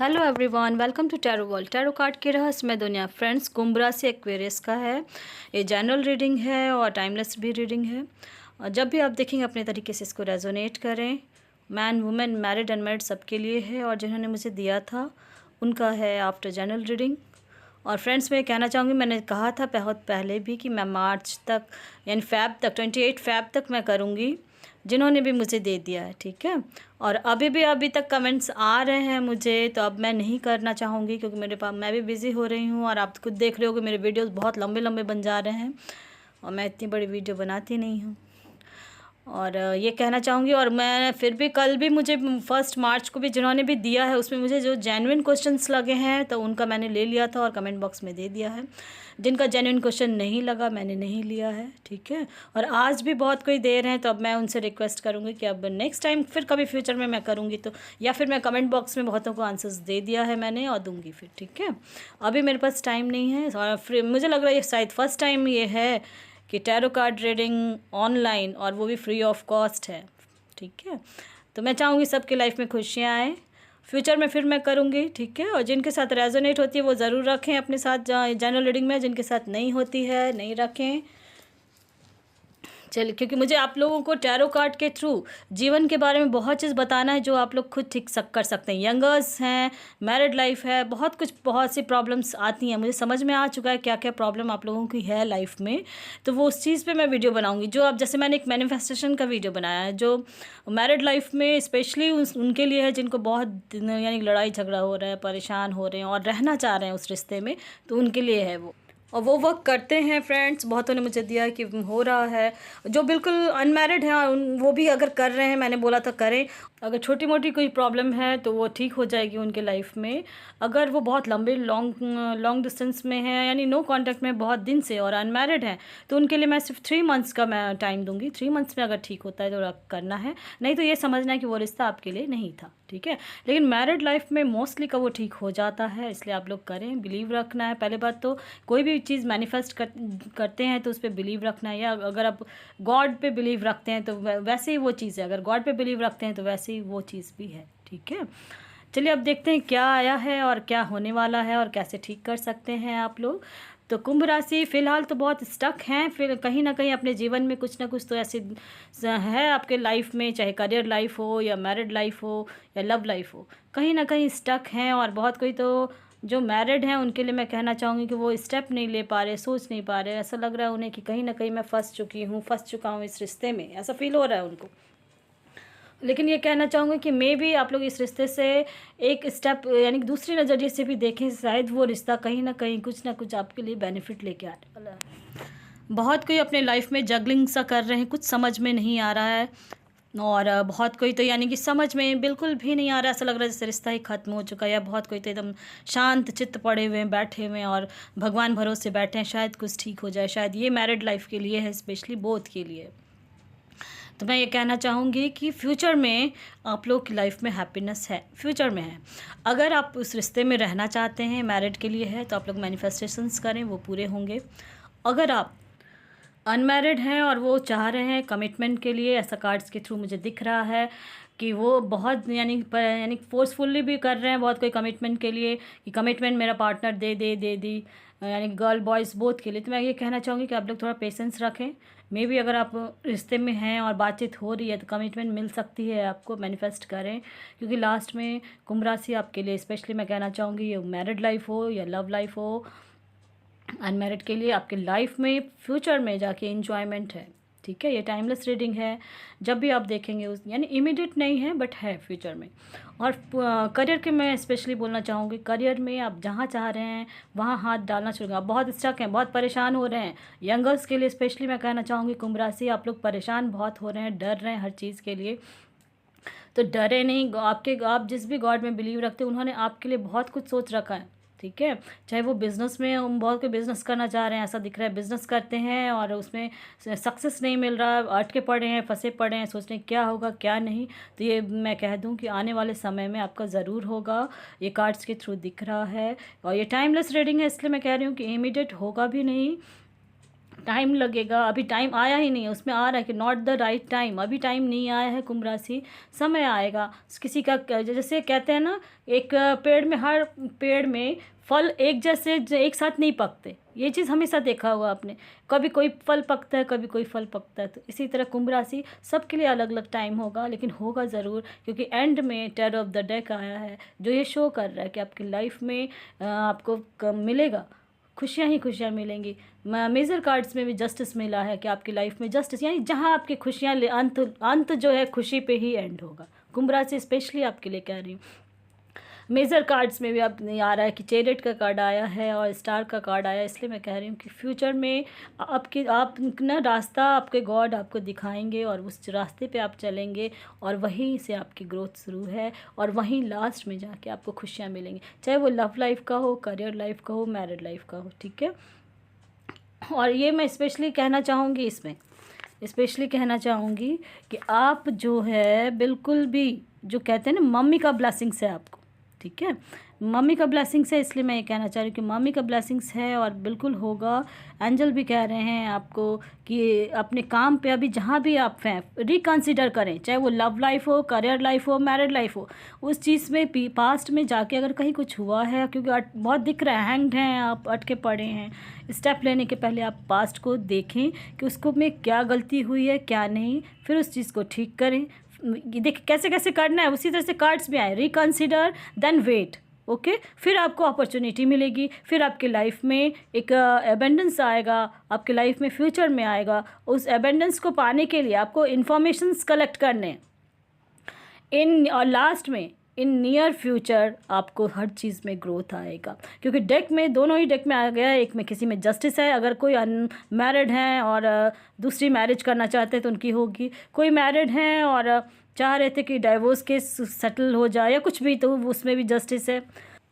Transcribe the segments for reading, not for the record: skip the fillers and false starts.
Hello everyone, welcome to tarot world. Tarot card की रहस्यमय दुनिया। फ्रेंड्स, कुंभ राशि एक्वेरियस का है। ये जनरल रीडिंग है और टाइमलेस भी रीडिंग है। और जब भी आप देखेंगे अपने तरीके से इसको रेजोनेट करें। मैन, वुमेन, मैरिड, अनमैरिड सबके लिए है। और जिन्होंने मुझे दिया था उनका है आफ्टर जनरल रीडिंग। और फ्रेंड्स, मैं कहना चाहूँगी, मैंने कहा था बहुत पहले भी कि मैं मार्च तक यानी फ़ैब तक 28 फ़ैब तक मैं करूँगी, जिन्होंने भी मुझे दे दिया है। ठीक है। और अभी तक कमेंट्स आ रहे हैं मुझे, तो अब मैं नहीं करना चाहूँगी क्योंकि मेरे पास मैं भी बिज़ी हो रही हूँ। और आप खुद देख रहे हो कि मेरे वीडियोस बहुत लंबे लंबे बन जा रहे हैं और मैं इतनी बड़ी वीडियो बनाती नहीं हूँ। और ये कहना चाहूँगी, और मैं फिर भी कल भी मुझे 1 मार्च को भी जिन्होंने भी दिया है उसमें मुझे जो जेन्युइन क्वेश्चंस लगे हैं तो उनका मैंने ले लिया था और कमेंट बॉक्स में दे दिया है। जिनका जेन्युइन क्वेश्चन नहीं लगा मैंने नहीं लिया है। ठीक है। और आज भी बहुत कोई दे रहे हैं, तो अब मैं उनसे रिक्वेस्ट करूँगी कि अब नेक्स्ट टाइम फिर कभी फ्यूचर में मैं करूँगी तो, या फिर मैं कमेंट बॉक्स में बहुतों को आंसर्स दे दिया है मैंने और दूँगी फिर। ठीक है। अभी मेरे पास टाइम नहीं है और फिर मुझे लग रहा है ये शायद फर्स्ट टाइम ये है कि टैरो कार्ड रीडिंग ऑनलाइन, और वो भी फ्री ऑफ कॉस्ट है। ठीक है। तो मैं चाहूँगी सबके लाइफ में खुशियाँ आए। फ्यूचर में फिर मैं करूँगी। ठीक है। और जिनके साथ रेजोनेट होती है वो ज़रूर रखें अपने साथ जनरल रीडिंग में। जिनके साथ नहीं होती है नहीं रखें। चलिए, क्योंकि मुझे आप लोगों को टैरो कार्ड के थ्रू जीवन के बारे में बहुत चीज़ बताना है जो आप लोग खुद ठीक कर सकते हैं। यंगर्स हैं, मैरिड लाइफ है, बहुत सी प्रॉब्लम्स आती हैं। मुझे समझ में आ चुका है क्या क्या प्रॉब्लम आप लोगों की है लाइफ में, तो वो उस चीज़ पे मैं वीडियो बनाऊंगी। जो आप जैसे मैंने एक मैनिफेस्टेशन का वीडियो बनाया है जो मैरिड लाइफ में स्पेशली उनके लिए है जिनको बहुत यानी लड़ाई झगड़ा हो रहा है, परेशान हो रहे हैं और रहना चाह रहे हैं उस रिश्ते में, तो उनके लिए है वो। और वो वर्क करते हैं फ्रेंड्स। बहुतों ने मुझे दिया कि हो रहा है। जो बिल्कुल अनमैरिड हैं वो भी अगर कर रहे हैं, मैंने बोला था करें। अगर छोटी मोटी कोई प्रॉब्लम है तो वो ठीक हो जाएगी उनके लाइफ में। अगर वो बहुत लंबे लॉन्ग डिस्टेंस में है यानी नो कांटेक्ट में बहुत दिन से और अनमैरिड हैं, तो उनके लिए मैं सिर्फ 3 मंथ्स का मैं टाइम दूंगी। 3 मंथ्स में अगर ठीक होता है तो करना है, नहीं तो ये समझना है कि वो रिश्ता आपके लिए नहीं था। ठीक है। लेकिन मैरिड लाइफ में मोस्टली का वो ठीक हो जाता है, इसलिए आप लोग करें। बिलीव रखना है पहले बात तो। कोई भी चीज़ मैनिफेस्ट करते हैं तो उस पर बिलीव रखना है। या अगर आप गॉड पे बिलीव रखते हैं तो वैसे ही वो चीज़ है। अगर गॉड पे बिलीव रखते हैं तो वैसे ही वो चीज़ भी है। ठीक है। चलिए, अब देखते हैं क्या आया है और क्या होने वाला है और कैसे ठीक कर सकते हैं आप लोग। तो कुंभ राशि फ़िलहाल तो बहुत स्टक हैं, फिर कहीं ना कहीं अपने जीवन में कुछ ना कुछ तो ऐसे है आपके लाइफ में, चाहे करियर लाइफ हो या मैरिड लाइफ हो या लव लाइफ हो, कहीं ना कहीं स्टक हैं। और बहुत कोई तो जो मैरिड हैं उनके लिए मैं कहना चाहूँगी कि वो स्टेप नहीं ले पा रहे, सोच नहीं पा रहे। ऐसा लग रहा है उन्हें कि कहीं ना कहीं मैं फंस चुका हूँ इस रिश्ते में, ऐसा फील हो रहा है उनको। लेकिन ये कहना चाहूँगी कि मे भी आप लोग इस रिश्ते से एक स्टेप यानी दूसरी नज़रिए से भी देखें, शायद वो रिश्ता कहीं ना कुछ आपके लिए बेनिफिट लेके आने वाला है। बहुत कोई अपने लाइफ में जगलिंग सा कर रहे हैं, कुछ समझ में नहीं आ रहा है। और बहुत कोई तो यानी कि समझ में बिल्कुल भी नहीं आ रहा, ऐसा लग रहा है जैसे रिश्ता ही ख़त्म हो चुका है। या बहुत कोई तो एकदम शांत चित्त पड़े हुए हैं, बैठे हुए हैं और भगवान भरोसे बैठे हैं शायद कुछ ठीक हो जाए। शायद ये मैरिड लाइफ के लिए है, स्पेशली बोथ के लिए। तो मैं ये कहना चाहूँगी कि फ्यूचर में आप लोग की लाइफ में हैप्पीनेस है, फ्यूचर में है। अगर आप उस रिश्ते में रहना चाहते हैं, मैरिड के लिए है, तो आप लोग मैनिफेस्टेशंस करें, वो पूरे होंगे। अगर आप अनमैरिड हैं और वो चाह रहे हैं कमिटमेंट के लिए, ऐसा कार्ड्स के थ्रू मुझे दिख रहा है कि वो बहुत यानी फोर्सफुली भी कर रहे हैं बहुत कोई कमिटमेंट के लिए, कि कमिटमेंट मेरा पार्टनर दे दी, यानी गर्ल बॉयज़ बोथ के लिए। तो मैं ये कहना चाहूँगी कि आप लोग थोड़ा पेशेंस रखें। मे बी अगर आप रिश्ते में हैं और बातचीत हो रही है तो कमिटमेंट मिल सकती है आपको, मैनिफेस्ट करें। क्योंकि लास्ट में कुंभ राशि आपके लिए स्पेशली मैं कहना चाहूँगी, ये मैरिड लाइफ हो या लव लाइफ हो, अनमैरिड के लिए आपके लाइफ में फ्यूचर में जाके एंजॉयमेंट है। ठीक है। ये टाइमलेस रीडिंग है, जब भी आप देखेंगे उस यानी इमीडिएट नहीं है बट है फ्यूचर में। और करियर के मैं स्पेशली बोलना चाहूँगी, करियर में आप जहाँ चाह रहे हैं वहाँ हाथ डालना शुरू करें। आप बहुत स्टक हैं, बहुत परेशान हो रहे हैं। यंगर्स के लिए स्पेशली मैं कहना चाहूँगी, कुंभ राशि आप लोग परेशान बहुत हो रहे हैं, डर रहे हैं हर चीज़ के लिए। तो डरे नहीं। आप जिस भी गॉड में बिलीव रखते हैं उन्होंने आपके लिए बहुत कुछ सोच रखा है। ठीक है। चाहे वो बिज़नेस में, हम बहुत कोई बिज़नेस करना चाह रहे हैं, ऐसा दिख रहा है बिज़नेस करते हैं और उसमें सक्सेस नहीं मिल रहा, अटके पड़े हैं, फंसे पड़े हैं, सोच रहे हैं क्या होगा क्या नहीं। तो ये मैं कह दूं कि आने वाले समय में आपका ज़रूर होगा, ये कार्ड्स के थ्रू दिख रहा है। और ये टाइमलेस रीडिंग है, इसलिए मैं कह रही हूँ कि इमीडिएट होगा भी नहीं, टाइम लगेगा, अभी टाइम आया ही नहीं है, उसमें आ रहा है कि नॉट द राइट टाइम, अभी टाइम नहीं आया है कुंभ राशि, समय आएगा। किसी का जैसे कहते हैं ना, एक पेड़ में, हर पेड़ में फल एक जैसे एक साथ नहीं पकते, ये चीज़ हमेशा देखा हुआ आपने, कभी कोई फल पकता है, कभी कोई फल पकता है। तो इसी तरह कुंभ राशि सबके लिए अलग अलग टाइम होगा, लेकिन होगा ज़रूर, क्योंकि एंड में टेरर ऑफ द डेक आया है, जो ये शो कर रहा है कि आपकी लाइफ में आपको मिलेगा, खुशियाँ ही खुशियाँ मिलेंगी। मेजर कार्ड्स में भी जस्टिस मिला है कि आपकी लाइफ में जस्टिस, यानी जहाँ आपकी खुशियाँ अंत जो है खुशी पे ही एंड होगा। कुंभ राशि स्पेशली आपके लिए कह रही हूँ। मेजर कार्ड्स में भी अब आ रहा है कि चैरियट का कार्ड आया है और स्टार का कार्ड आया है, इसलिए मैं कह रही हूँ कि फ्यूचर में आप ना रास्ता आपके गॉड आपको दिखाएंगे और उस रास्ते पे आप चलेंगे, और वहीं से आपकी ग्रोथ शुरू है, और वहीं लास्ट में जाके आपको खुशियाँ मिलेंगी, चाहे वो लव लाइफ का हो, करियर लाइफ का हो, मैरिड लाइफ का हो, ठीक है। और ये मैं स्पेशली कहना चाहूँगी, इसमें स्पेशली कहना चाहूँगी कि आप जो है बिल्कुल भी, जो कहते हैं ना, मम्मी का ब्लेसिंग्स है आपको, ठीक है, मम्मी का ब्लेसिंग्स है, इसलिए मैं ये कहना चाह रही हूँ कि मम्मी का ब्लेसिंग्स है और बिल्कुल होगा। एंजल भी कह रहे हैं आपको कि अपने काम पे अभी जहाँ भी आप हैं रिकंसिडर करें, चाहे वो लव लाइफ हो, करियर लाइफ हो, मैरिड लाइफ हो, उस चीज़ में पास्ट में जाके अगर कहीं कुछ हुआ है, क्योंकि बहुत दिख रहा है, हैंग्ड हैं आप, अटके पड़े हैं, स्टेप लेने के पहले आप पास्ट को देखें कि उसको में क्या गलती हुई है, क्या नहीं, फिर उस चीज़ को ठीक करें। देखिए कैसे कैसे करना है, उसी तरह से कार्ड्स भी आए, रिकंसिडर देन वेट, ओके, फिर आपको अपॉर्चुनिटी मिलेगी, फिर आपके लाइफ में एक एबेंडेंस आएगा, आपके लाइफ में फ्यूचर में आएगा। उस एबेंडेंस को पाने के लिए आपको इन्फॉर्मेशंस कलेक्ट करने और लास्ट में इन नियर फ्यूचर आपको हर चीज़ में ग्रोथ आएगा, क्योंकि डेक में, दोनों ही डेक में आ गया है। एक में किसी में जस्टिस है, अगर कोई अनमैरिड हैं और दूसरी मैरिज करना चाहते हैं तो उनकी होगी, कोई मैरिड हैं और चाह रहे थे कि डाइवोर्स केस सेटल हो जाए या कुछ भी, तो उसमें भी जस्टिस है।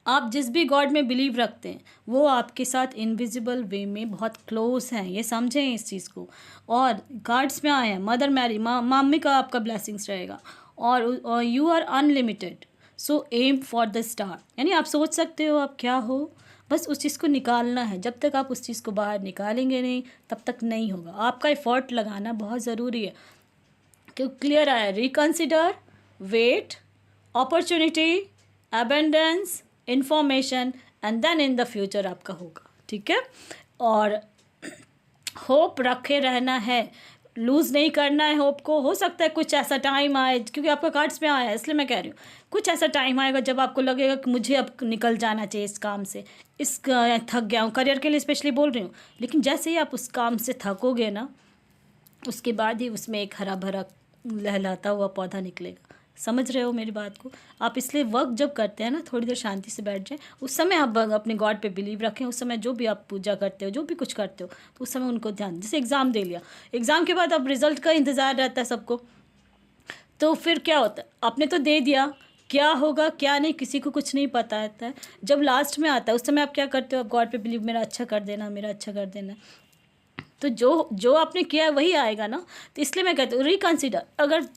आप जिस भी गॉड में बिलीव रखते हैं वो आपके साथ इनविजिबल वे में बहुत क्लोज हैं, ये समझें इस चीज़ को। और कार्ड्स में आए हैं मदर मैरी, मम्मी का आपका ब्लेसिंग्स रहेगा, और you are unlimited, so aim for the star, यानी आप सोच सकते हो आप क्या हो, बस उस चीज़ को निकालना है। जब तक आप उस चीज़ को बाहर निकालेंगे नहीं, तब तक नहीं होगा। आपका एफर्ट लगाना बहुत ज़रूरी है। क्यों क्लियर आया, reconsider, wait, opportunity, abundance, information, and then in the future आपका होगा, ठीक है। और होप रखे रहना है, लूज़ नहीं करना है होप को। हो सकता है कुछ ऐसा टाइम आए, क्योंकि आपका कार्ड्स में आया है इसलिए मैं कह रही हूँ, कुछ ऐसा टाइम आएगा जब आपको लगेगा कि मुझे अब निकल जाना चाहिए इस काम से, थक गया हूँ, करियर के लिए स्पेशली बोल रही हूँ। लेकिन जैसे ही आप उस काम से थकोगे ना, उसके बाद ही उसमें एक हरा भरा लहलाता हुआ पौधा निकलेगा। समझ रहे हो मेरी बात को? आप इसलिए वर्क जब करते हैं ना, थोड़ी देर शांति से बैठ जाएं, उस समय आप अपने गॉड पे बिलीव रखें। उस समय जो भी आप पूजा करते हो, जो भी कुछ करते हो, तो उस समय उनको ध्यान, जैसे एग्ज़ाम दे लिया, एग्ज़ाम के बाद अब रिज़ल्ट का इंतज़ार रहता है सबको, तो फिर क्या होता है, आपने तो दे दिया, क्या होगा क्या नहीं किसी को कुछ नहीं पता रहता है। जब लास्ट में आता है उस समय आप क्या करते हो, आप गॉड पे बिलीव, मेरा अच्छा कर देना, मेरा अच्छा कर देना, तो जो आपने किया है वही आएगा ना। तो इसलिए मैं कहती हूँ रिकंसिडर, अगर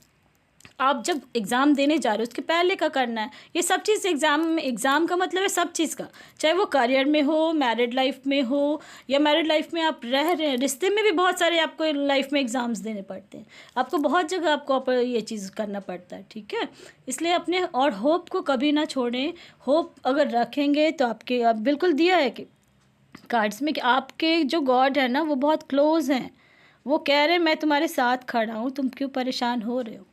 आप जब एग्ज़ाम देने जा रहे हो उसके पहले का करना है। ये सब चीज़ एग्ज़ाम का मतलब है सब चीज़ का, चाहे वो करियर में हो, मैरिड लाइफ में हो, या मैरिड लाइफ में आप रह रहे हैं, रिश्ते में भी बहुत सारे आपको लाइफ में एग्ज़ाम्स देने पड़ते हैं, आपको बहुत जगह आपको ये चीज़ करना पड़ता है, ठीक है। इसलिए अपने और होप को कभी ना छोड़ें। होप अगर रखेंगे तो आपके, अब बिल्कुल दिया है कि कार्ड्स में कि आपके जो गॉड है ना वो बहुत क्लोज हैं, वो कह रहे हैं मैं तुम्हारे साथ खड़ा हूँ, तुम क्यों परेशान हो रहे हो।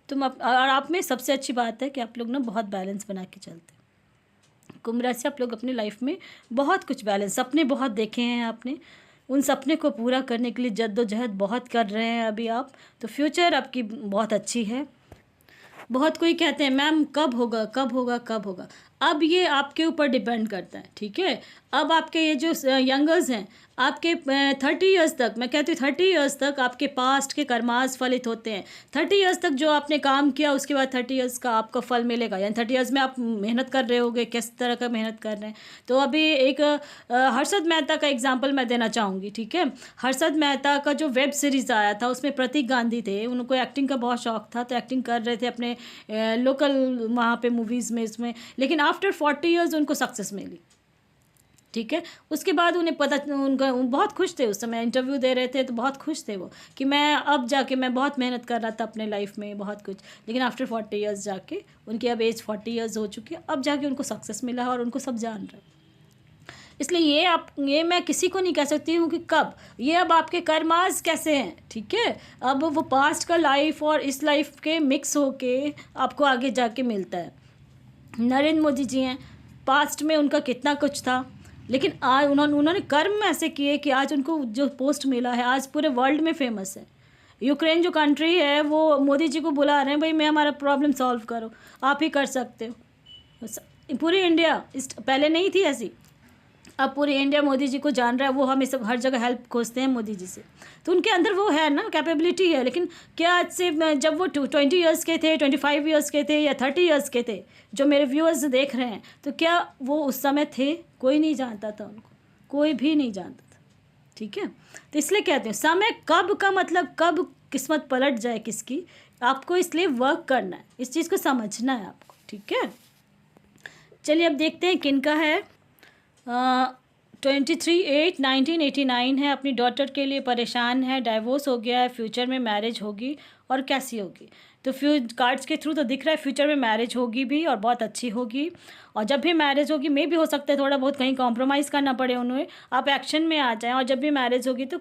और आप में सबसे अच्छी बात है कि आप लोग ना बहुत बैलेंस बना के चलते हैं। कुंभ राशि आप लोग अपनी लाइफ में बहुत कुछ बैलेंस, सपने बहुत देखे हैं आपने, उन सपने को पूरा करने के लिए जद्दोजहद बहुत कर रहे हैं अभी आप, तो फ्यूचर आपकी बहुत अच्छी है। बहुत कोई कहते हैं मैम कब होगा कब होगा कब होगा, अब ये आपके ऊपर डिपेंड करता है, ठीक है। अब आपके ये जो यंगर्स हैं, आपके 30 ईयर्स तक, मैं कहती हूँ 30 ईयर्स तक आपके पास्ट के कर्मास फलित होते हैं। 30 ईयर्स तक जो आपने काम किया उसके बाद 30 ईयर्स का आपका फल मिलेगा, यानी 30 ईयर्स में आप मेहनत कर रहे होगे, किस तरह का मेहनत कर रहे हैं। तो अभी एक हर्षद मेहता का एग्जाम्पल मैं देना चाहूँगी, ठीक है। हर्षद मेहता का जो वेब सीरीज़ आया था उसमें प्रतीक गांधी थे, उनको एक्टिंग का बहुत शौक था, तो एक्टिंग कर रहे थे अपने लोकल वहाँ पे मूवीज़ में, इसमें, लेकिन आफ्टर 40 ईयर्स उनको सक्सेस मिली। ठीक है। उसके बाद उन्हें पता, उनका बहुत खुश थे उस समय, इंटरव्यू दे रहे थे तो बहुत खुश थे वो कि मैं अब जाके, मैं बहुत मेहनत कर रहा था अपने लाइफ में बहुत कुछ, लेकिन आफ्टर 40 ईयर्स जाके, उनकी अब एज 40 ईयर्स हो चुकी है, अब जाके उनको सक्सेस मिला है और उनको सब जान रहे हैं। इसलिए ये मैं किसी को नहीं कह सकती हूँ कि कब, ये अब आपके कर्मास कैसे हैं, ठीक है। अब वो पास्ट का लाइफ और इस लाइफ के मिक्स होके आपको आगे जाके मिलता है। नरेंद्र मोदी जी हैं, पास्ट में उनका कितना कुछ था, लेकिन आज उन्होंने कर्म ऐसे किए कि आज उनको जो पोस्ट मिला है आज पूरे वर्ल्ड में फेमस है। यूक्रेन जो कंट्री है वो मोदी जी को बुला रहे हैं, भाई मैं हमारा प्रॉब्लम सॉल्व करो, आप ही कर सकते हो। पूरी इंडिया पहले नहीं थी ऐसी, अब पूरी इंडिया मोदी जी को जान रहा है, वो हमें सब हर जगह हेल्प खोजते हैं मोदी जी से, तो उनके अंदर वो है ना, कैपेबिलिटी है। लेकिन क्या आज से, जब वो 20 ईयर्स के थे, 25 ईयर्स के थे या 30 ईयर्स के थे, जो मेरे व्यूअर्स देख रहे हैं, तो क्या वो उस समय थे? कोई नहीं जानता था उनको, कोई भी नहीं जानता था, ठीक है। तो इसलिए कहते हैं समय कब का मतलब कब किस्मत पलट जाए किसकी, आपको इसलिए वर्क करना है, इस चीज़ को समझना है आपको, ठीक है। चलिए अब देखते हैं किन का है। 23/8/1989 है, अपनी डॉटर के लिए परेशान है, डाइवोर्स हो गया है, फ्यूचर में मैरिज होगी और कैसी होगी, तो कार्ड्स के थ्रू तो दिख रहा है फ्यूचर में मैरिज होगी भी और बहुत अच्छी होगी। और जब भी मैरिज होगी, मे भी हो सकता है थोड़ा बहुत कहीं कॉम्प्रोमाइज़ करना पड़े उन्हें, आप एक्शन में आ जाएं। और जब भी मैरिज होगी तो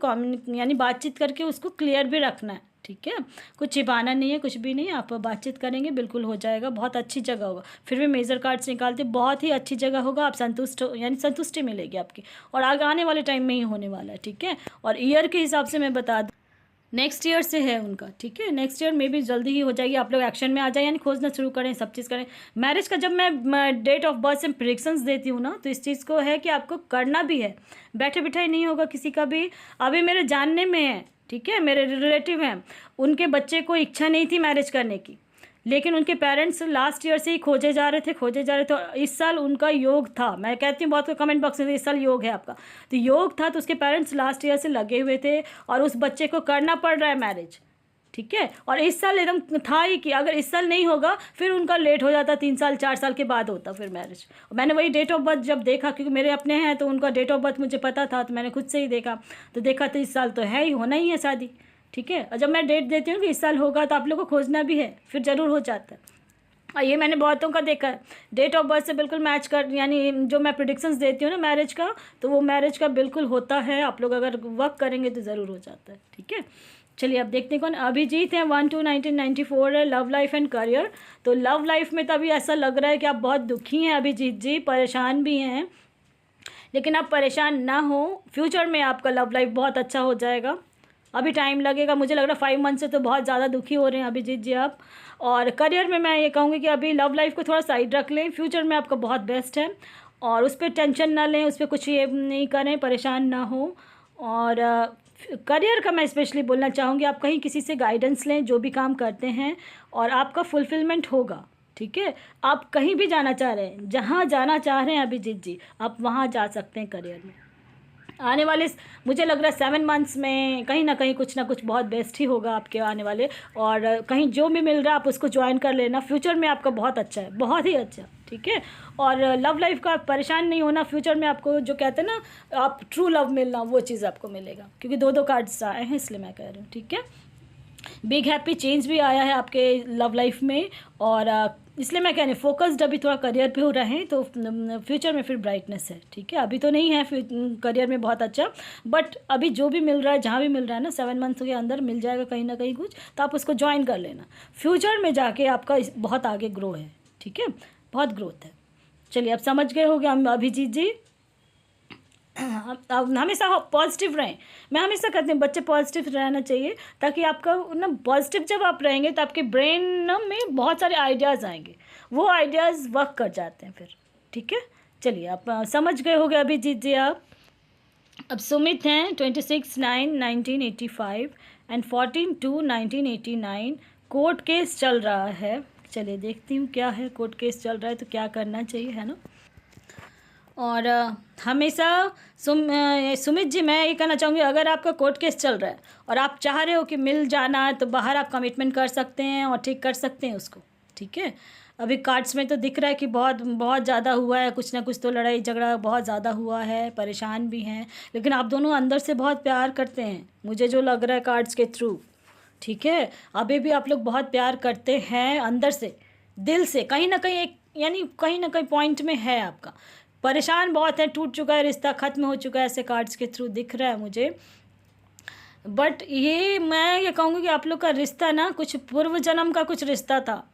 यानी बातचीत करके उसको क्लियर भी रखना है, ठीक है। कुछ छिपाना नहीं है, कुछ भी नहीं, आप बातचीत करेंगे बिल्कुल हो जाएगा, बहुत अच्छी जगह होगा। फिर भी मेजर कार्ड्स निकालते, बहुत ही अच्छी जगह होगा, आप संतुष्ट यानी संतुष्टि मिलेगी आपकी, और आगे आने वाले टाइम में ही होने वाला है, ठीक है। और ईयर के हिसाब से मैं बता दूँ, नेक्स्ट ईयर से है उनका, ठीक है। नेक्स्ट ईयर में भी जल्दी ही हो जाएगी, आप लोग एक्शन में आ जाए, यानी खोजना शुरू करें, सब चीज़ करें। मैरिज का जब मैं डेट ऑफ बर्थ से प्रेडिक्शंस देती हूँ ना, तो इस चीज़ को है कि आपको करना भी है, बैठे बिठाई नहीं होगा किसी का भी। अभी मेरे जानने में है, ठीक है, मेरे रिलेटिव हैं, उनके बच्चे को इच्छा नहीं थी मैरिज करने की, लेकिन उनके पेरेंट्स लास्ट ईयर से ही खोजे जा रहे थे। तो इस साल उनका योग था, मैं कहती हूँ बहुत को कमेंट बॉक्स में, इस साल योग है आपका, तो योग था, तो उसके पेरेंट्स लास्ट ईयर से लगे हुए थे और उस बच्चे को करना पड़ रहा है मैरिज, ठीक है। और इस साल एकदम था ही कि अगर इस साल नहीं होगा फिर उनका लेट हो जाता, 3 साल 4 साल के बाद होता फिर मैरिज। मैंने वही डेट ऑफ बर्थ जब देखा, क्योंकि मेरे अपने हैं तो उनका डेट ऑफ बर्थ मुझे पता था, तो मैंने खुद से ही देखा, तो देखा तो इस साल तो है ही, होना ही है शादी, ठीक है। और जब मैं डेट देती हूँ कि इस साल होगा, तो आप लोगों को खोजना भी है, फिर ज़रूर हो जाता है। और ये मैंने बहुतों का देखा है, डेट ऑफ बर्थ से बिल्कुल मैच कर, यानी जो मैं प्रेडिक्शंस देती हूँ ना मैरिज का, तो वो मैरिज का बिल्कुल होता है। आप लोग अगर वर्क करेंगे तो ज़रूर हो जाता है, ठीक है। चलिए अब देखते हैं कौन। अभिजीत हैं, 1/2/1994 है, लव लाइफ एंड करियर। तो लव लाइफ में तो अभी ऐसा लग रहा है कि आप बहुत दुखी हैं अभिजीत जी, परेशान भी हैं, लेकिन आप परेशान ना हो, फ्यूचर में आपका लव लाइफ बहुत अच्छा हो जाएगा। अभी टाइम लगेगा, मुझे लग रहा है 5 मंथ से तो बहुत ज़्यादा दुखी हो रहे हैं अभिजीत जी आप। और करियर में मैं ये कहूँगी कि अभी लव लाइफ को थोड़ा साइड रख लें, फ्यूचर में आपका बहुत बेस्ट है, और उस पर टेंशन ना लें, उस पर कुछ ये नहीं करें, परेशान ना हो। और करियर का मैं स्पेशली बोलना चाहूँगी, आप कहीं किसी से गाइडेंस लें जो भी काम करते हैं, और आपका फुलफिलमेंट होगा, ठीक है। आप कहीं भी जाना चाह रहे हैं, जहाँ जाना चाह रहे हैं अभिजीत जी, आप वहाँ जा सकते हैं करियर में। आने वाले मुझे लग रहा है 7 मंथ्स में कहीं ना कहीं कुछ ना कुछ बहुत बेस्ट ही होगा आपके आने वाले, और कहीं जो भी मिल रहा है आप उसको ज्वाइन कर लेना, फ्यूचर में आपका बहुत अच्छा है, बहुत ही अच्छा, ठीक है। और लव लाइफ का परेशान नहीं होना, फ्यूचर में आपको जो कहते हैं ना आप ट्रू लव मिलना, वो चीज़ आपको मिलेगा, क्योंकि 2 कार्ड्स आए हैं इसलिए मैं कह रही हूँ, ठीक है। बिग हैप्पी चेंज भी आया है आपके लव लाइफ में, और इसलिए मैं कह रही हूँ फोकस्ड अभी थोड़ा करियर पे हो रहे हैं, तो फ्यूचर में फिर ब्राइटनेस है, ठीक है। अभी तो नहीं है करियर में बहुत अच्छा, बट अभी जो भी मिल रहा है, जहाँ भी मिल रहा है ना, 7 मंथ्स के अंदर मिल जाएगा कहीं ना कहीं कुछ, तो आप उसको ज्वाइन कर लेना, फ्यूचर में जाके आपका बहुत आगे ग्रो है, ठीक है, बहुत ग्रोथ है। चलिए अब समझ गए होंगे हम अभिजीत जी। अब हमेशा पॉजिटिव रहें, मैं हमेशा कहती हूँ बच्चे पॉजिटिव रहना चाहिए, ताकि आपका ना पॉजिटिव जब आप रहेंगे तो आपके ब्रेन ना में बहुत सारे आइडियाज़ आएंगे, वो आइडियाज़ वर्क कर जाते हैं फिर, ठीक है। चलिए आप समझ गए होंगे अभिजीत जी आप। अब सुमित हैं, 26/9/1985 एंड 14/2/1989, कोर्ट केस चल रहा है। चलिए देखती हूँ क्या है, कोर्ट केस चल रहा है तो क्या करना चाहिए, है ना। और हमेशा सुमित जी मैं ये कहना चाहूँगी, अगर आपका कोर्ट केस चल रहा है और आप चाह रहे हो कि मिल जाना है, तो बाहर आप कमिटमेंट कर सकते हैं और ठीक कर सकते हैं उसको, ठीक है। अभी कार्ड्स में तो दिख रहा है कि बहुत बहुत ज़्यादा हुआ है, कुछ ना कुछ तो लड़ाई झगड़ा बहुत ज़्यादा हुआ है, परेशान भी हैं, लेकिन आप दोनों अंदर से बहुत प्यार करते हैं, मुझे जो लग रहा है कार्ड्स के थ्रू। ठीक है, अभी भी आप लोग बहुत प्यार करते हैं अंदर से, दिल से, कहीं ना कहीं एक यानी कहीं ना कहीं पॉइंट में है आपका। परेशान बहुत है, टूट चुका है रिश्ता, ख़त्म हो चुका है, ऐसे कार्ड्स के थ्रू दिख रहा है मुझे। बट ये मैं ये कहूँगी कि आप लोग का रिश्ता ना कुछ पूर्व जन्म का कुछ रिश्ता था।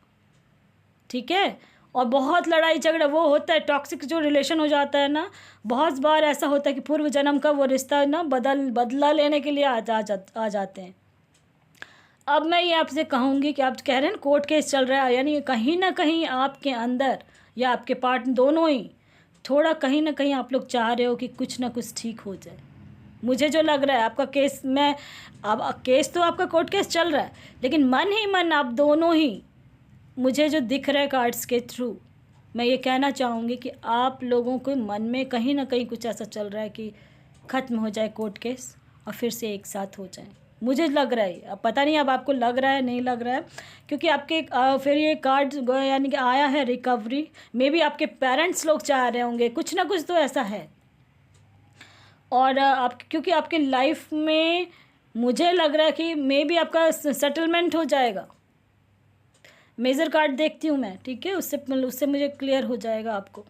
ठीक है, और बहुत लड़ाई झगड़ा वो होता है, टॉक्सिक जो रिलेशन हो जाता है ना, बहुत बार ऐसा होता है कि पूर्व जन्म का वो रिश्ता ना बदला लेने के लिए आ जाते हैं। अब मैं ये आपसे कहूँगी कि आप कह रहे हैं कोर्ट केस चल रहा है, यानी कहीं ना कहीं आपके अंदर या आपके पार्ट दोनों ही थोड़ा कहीं ना कहीं आप लोग चाह रहे हो कि कुछ ना कुछ ठीक हो जाए। मुझे जो लग रहा है आपका केस में, अब केस तो आपका कोर्ट केस चल रहा है, लेकिन मन ही मन आप दोनों ही, मुझे जो दिख रहा है कार्ड्स के थ्रू, मैं ये कहना चाहूँगी कि आप लोगों के मन में कहीं ना कहीं कुछ ऐसा चल रहा है कि ख़त्म हो जाए कोर्ट केस और फिर से एक साथ हो जाए। मुझे लग रहा है, अब पता नहीं अब आपको लग रहा है नहीं लग रहा है, क्योंकि आपके फिर ये कार्ड यानी कि आया है रिकवरी, मे बी आपके पेरेंट्स लोग चाह रहे होंगे, कुछ ना कुछ तो ऐसा है। और आप क्योंकि आपके लाइफ में मुझे लग रहा है कि मे बी आपका सेटलमेंट हो जाएगा। मेजर कार्ड देखती हूँ मैं, ठीक है, उससे मुझे क्लियर हो जाएगा आपको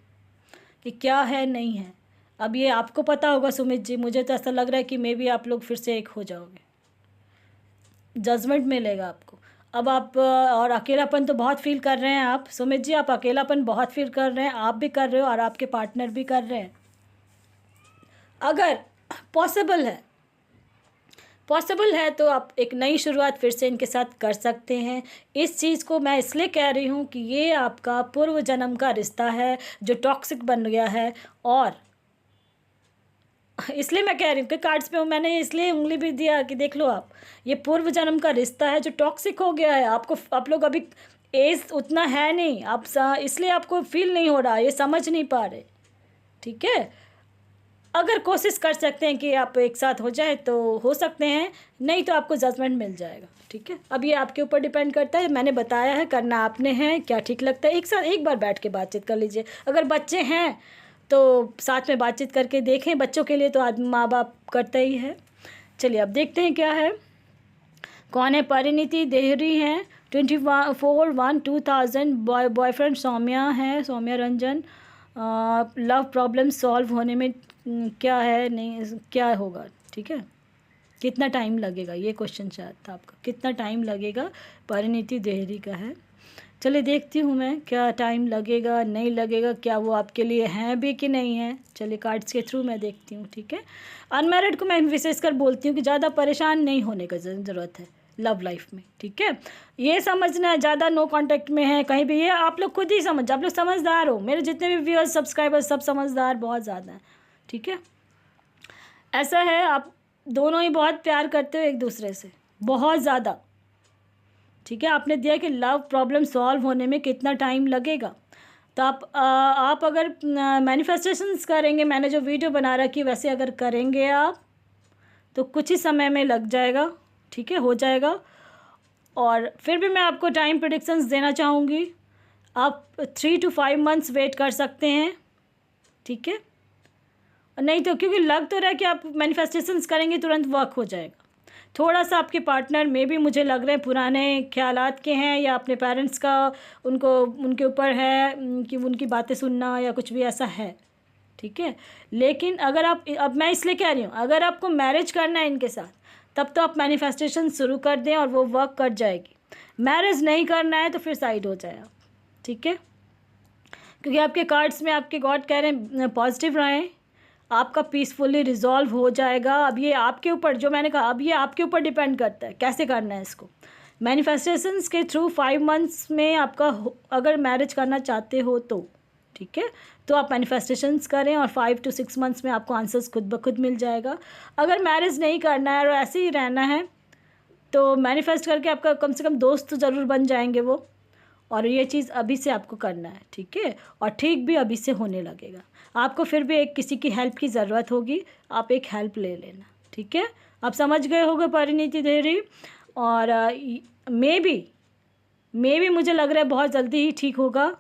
कि क्या है नहीं है। अब ये आपको पता होगा सुमित जी, मुझे तो ऐसा लग रहा है कि मे बी आप लोग फिर से एक हो जाओगे, जजमेंट मिलेगा आपको। अब आप और अकेलापन तो बहुत फील कर रहे हैं आप सुमित जी, आप अकेलापन बहुत फील कर रहे हैं, आप भी कर रहे हो और आपके पार्टनर भी कर रहे हैं। अगर पॉसिबल है तो आप एक नई शुरुआत फिर से इनके साथ कर सकते हैं। इस चीज़ को मैं इसलिए कह रही हूँ कि ये आपका पूर्व जन्म का रिश्ता है जो टॉक्सिक बन गया है, और इसलिए मैं कह रही हूँ कि कार्ड्स पे मैंने इसलिए उंगली भी दिया कि देख लो आप, ये पूर्व जन्म का रिश्ता है जो टॉक्सिक हो गया है। आप लोग अभी एज उतना है नहीं, इसलिए आपको फील नहीं हो रहा, ये समझ नहीं पा रहे। ठीक है, अगर कोशिश कर सकते हैं कि आप एक साथ हो जाए तो हो सकते हैं, नहीं तो आपको जजमेंट मिल जाएगा। ठीक है, अब ये आपके ऊपर डिपेंड करता है, मैंने बताया है, करना आपने है, क्या ठीक लगता है एक साथ एक बार बैठ के बातचीत कर लीजिए। अगर बच्चे हैं तो साथ में बातचीत करके देखें, बच्चों के लिए तो आदमी माँ बाप करते ही है। चलिए अब देखते हैं क्या है, कौन है। परिणीति देहरी हैं, 24/1/2000, बॉयफ्रेंड सौम्या है, Saumya Ranjan. Love problem solve होने में क्या है नहीं क्या होगा, ठीक है, कितना टाइम लगेगा, ये क्वेश्चन शायद था आपका, कितना टाइम लगेगा, परिणीति देहरी का है। चलिए देखती हूँ मैं क्या टाइम लगेगा नहीं लगेगा, क्या वो आपके लिए हैं भी कि नहीं है। चलिए कार्ड्स के थ्रू मैं देखती हूँ। ठीक है, अनमैरिड को मैं विशेषकर बोलती हूँ कि ज़्यादा परेशान नहीं होने का ज़रूरत है लव लाइफ में। ठीक है, ये समझना है ज़्यादा नो कांटेक्ट में है कहीं भी, ये आप लोग खुद ही आप लोग समझदार हो, मेरे जितने भी व्यूअर्स सब्सक्राइबर्स सब समझदार बहुत ज़्यादा हैं। ठीक है, ऐसा है आप दोनों ही बहुत प्यार करते हो एक दूसरे से, बहुत ज़्यादा। ठीक है, आपने दिया कि लव प्रॉब्लम सॉल्व होने में कितना टाइम लगेगा, तो आप अगर मैनिफेस्टेशंस करेंगे, मैंने जो वीडियो बना रखी वैसे अगर करेंगे आप तो कुछ ही समय में लग जाएगा। ठीक है, हो जाएगा। और फिर भी मैं आपको टाइम प्रेडिक्शंस देना चाहूँगी, आप 3 to 5 मंथ्स वेट कर सकते हैं। ठीक है, नहीं तो क्योंकि लग तो रहा है कि आप मैनिफेस्टेशंस करेंगे तुरंत वर्क हो जाएगा। थोड़ा सा आपके पार्टनर में भी मुझे लग रहे हैं पुराने ख्यालात के हैं, या अपने पेरेंट्स का उनके ऊपर है कि उनकी बातें सुनना या कुछ भी ऐसा है। ठीक है, लेकिन अगर आप, अब मैं इसलिए कह रही हूँ, अगर आपको मैरिज करना है इनके साथ तब तो आप मैनिफेस्टेशन शुरू कर दें और वो वर्क कर जाएगी। मैरिज नहीं करना है तो फिर साइड हो जाए आप। ठीक है, क्योंकि आपके कार्ड्स में आपके गॉड कह रहे हैं पॉजिटिव रहें, आपका पीसफुली रिजॉल्व हो जाएगा। अब ये आपके ऊपर, जो मैंने कहा, अब ये आपके ऊपर डिपेंड करता है कैसे करना है इसको। मैनिफेस्टेशंस के थ्रू 5 मंथ्स में आपका अगर मैरिज करना चाहते हो तो ठीक है, तो आप मैनिफेस्टेशंस करें और 5 to 6 मंथ्स में आपको आंसर्स खुद ब खुद मिल जाएगा। अगर मैरिज नहीं करना है और ऐसे ही रहना है तो मैनिफेस्ट करके आपका कम से कम दोस्त तो ज़रूर बन जाएंगे वो, और ये चीज़ अभी से आपको करना है। ठीक है, और ठीक भी अभी से होने लगेगा। आपको फिर भी एक किसी की हेल्प की ज़रूरत होगी, आप एक हेल्प ले लेना। ठीक है, आप समझ गए होंगे परिणीति देहरी। और मे बी मे भी मुझे लग रहा है बहुत जल्दी ही ठीक होगा।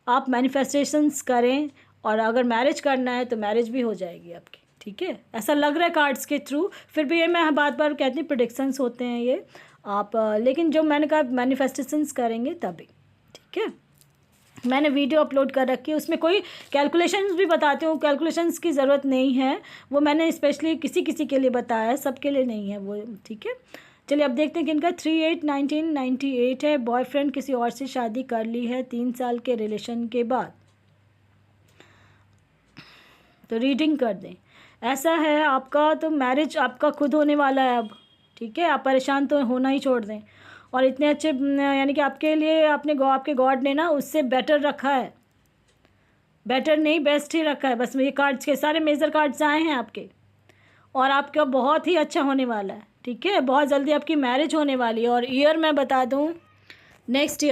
आप मैनिफेस्टेशंस करें, और अगर मैरिज करना है तो मैरिज भी हो जाएगी आपकी, ठीक है, ऐसा लग रहा है कार्ड्स के थ्रू। फिर भी ये मैं बार बार कहती हूँ प्रेडिक्शंस होते हैं ये आप, लेकिन जो मैंने कहा मैनिफेस्टेशंस करेंगे तभी, ठीक है। मैंने वीडियो अपलोड कर रखी है, उसमें कोई कैलकुलेशंस भी बताती हूँ, कैलकुलेशंस की ज़रूरत नहीं है, वो मैंने स्पेशली किसी किसी के लिए बताया है, सबके लिए नहीं है वो, ठीक है। चलिए अब देखते हैं कि इनका 3/8/1998 है। बॉयफ्रेंड किसी और से शादी कर ली है 3 साल के रिलेशन के बाद। तो रीडिंग कर दें। ऐसा है आपका तो मैरिज आपका खुद होने वाला है अब, ठीक है। आप परेशान तो होना ही छोड़ दें, और इतने अच्छे यानी कि आपके लिए आपके गॉड ने ना उससे बेटर रखा है, बेटर नहीं बेस्ट ही रखा है। बस ये कार्ड्स के सारे मेजर कार्ड्स आए हैं आपके, और आपका बहुत ही अच्छा होने वाला है, ठीक है। बहुत जल्दी आपकी मैरिज होने वाली है, और ईयर मैं बता दूं नेक्स्ट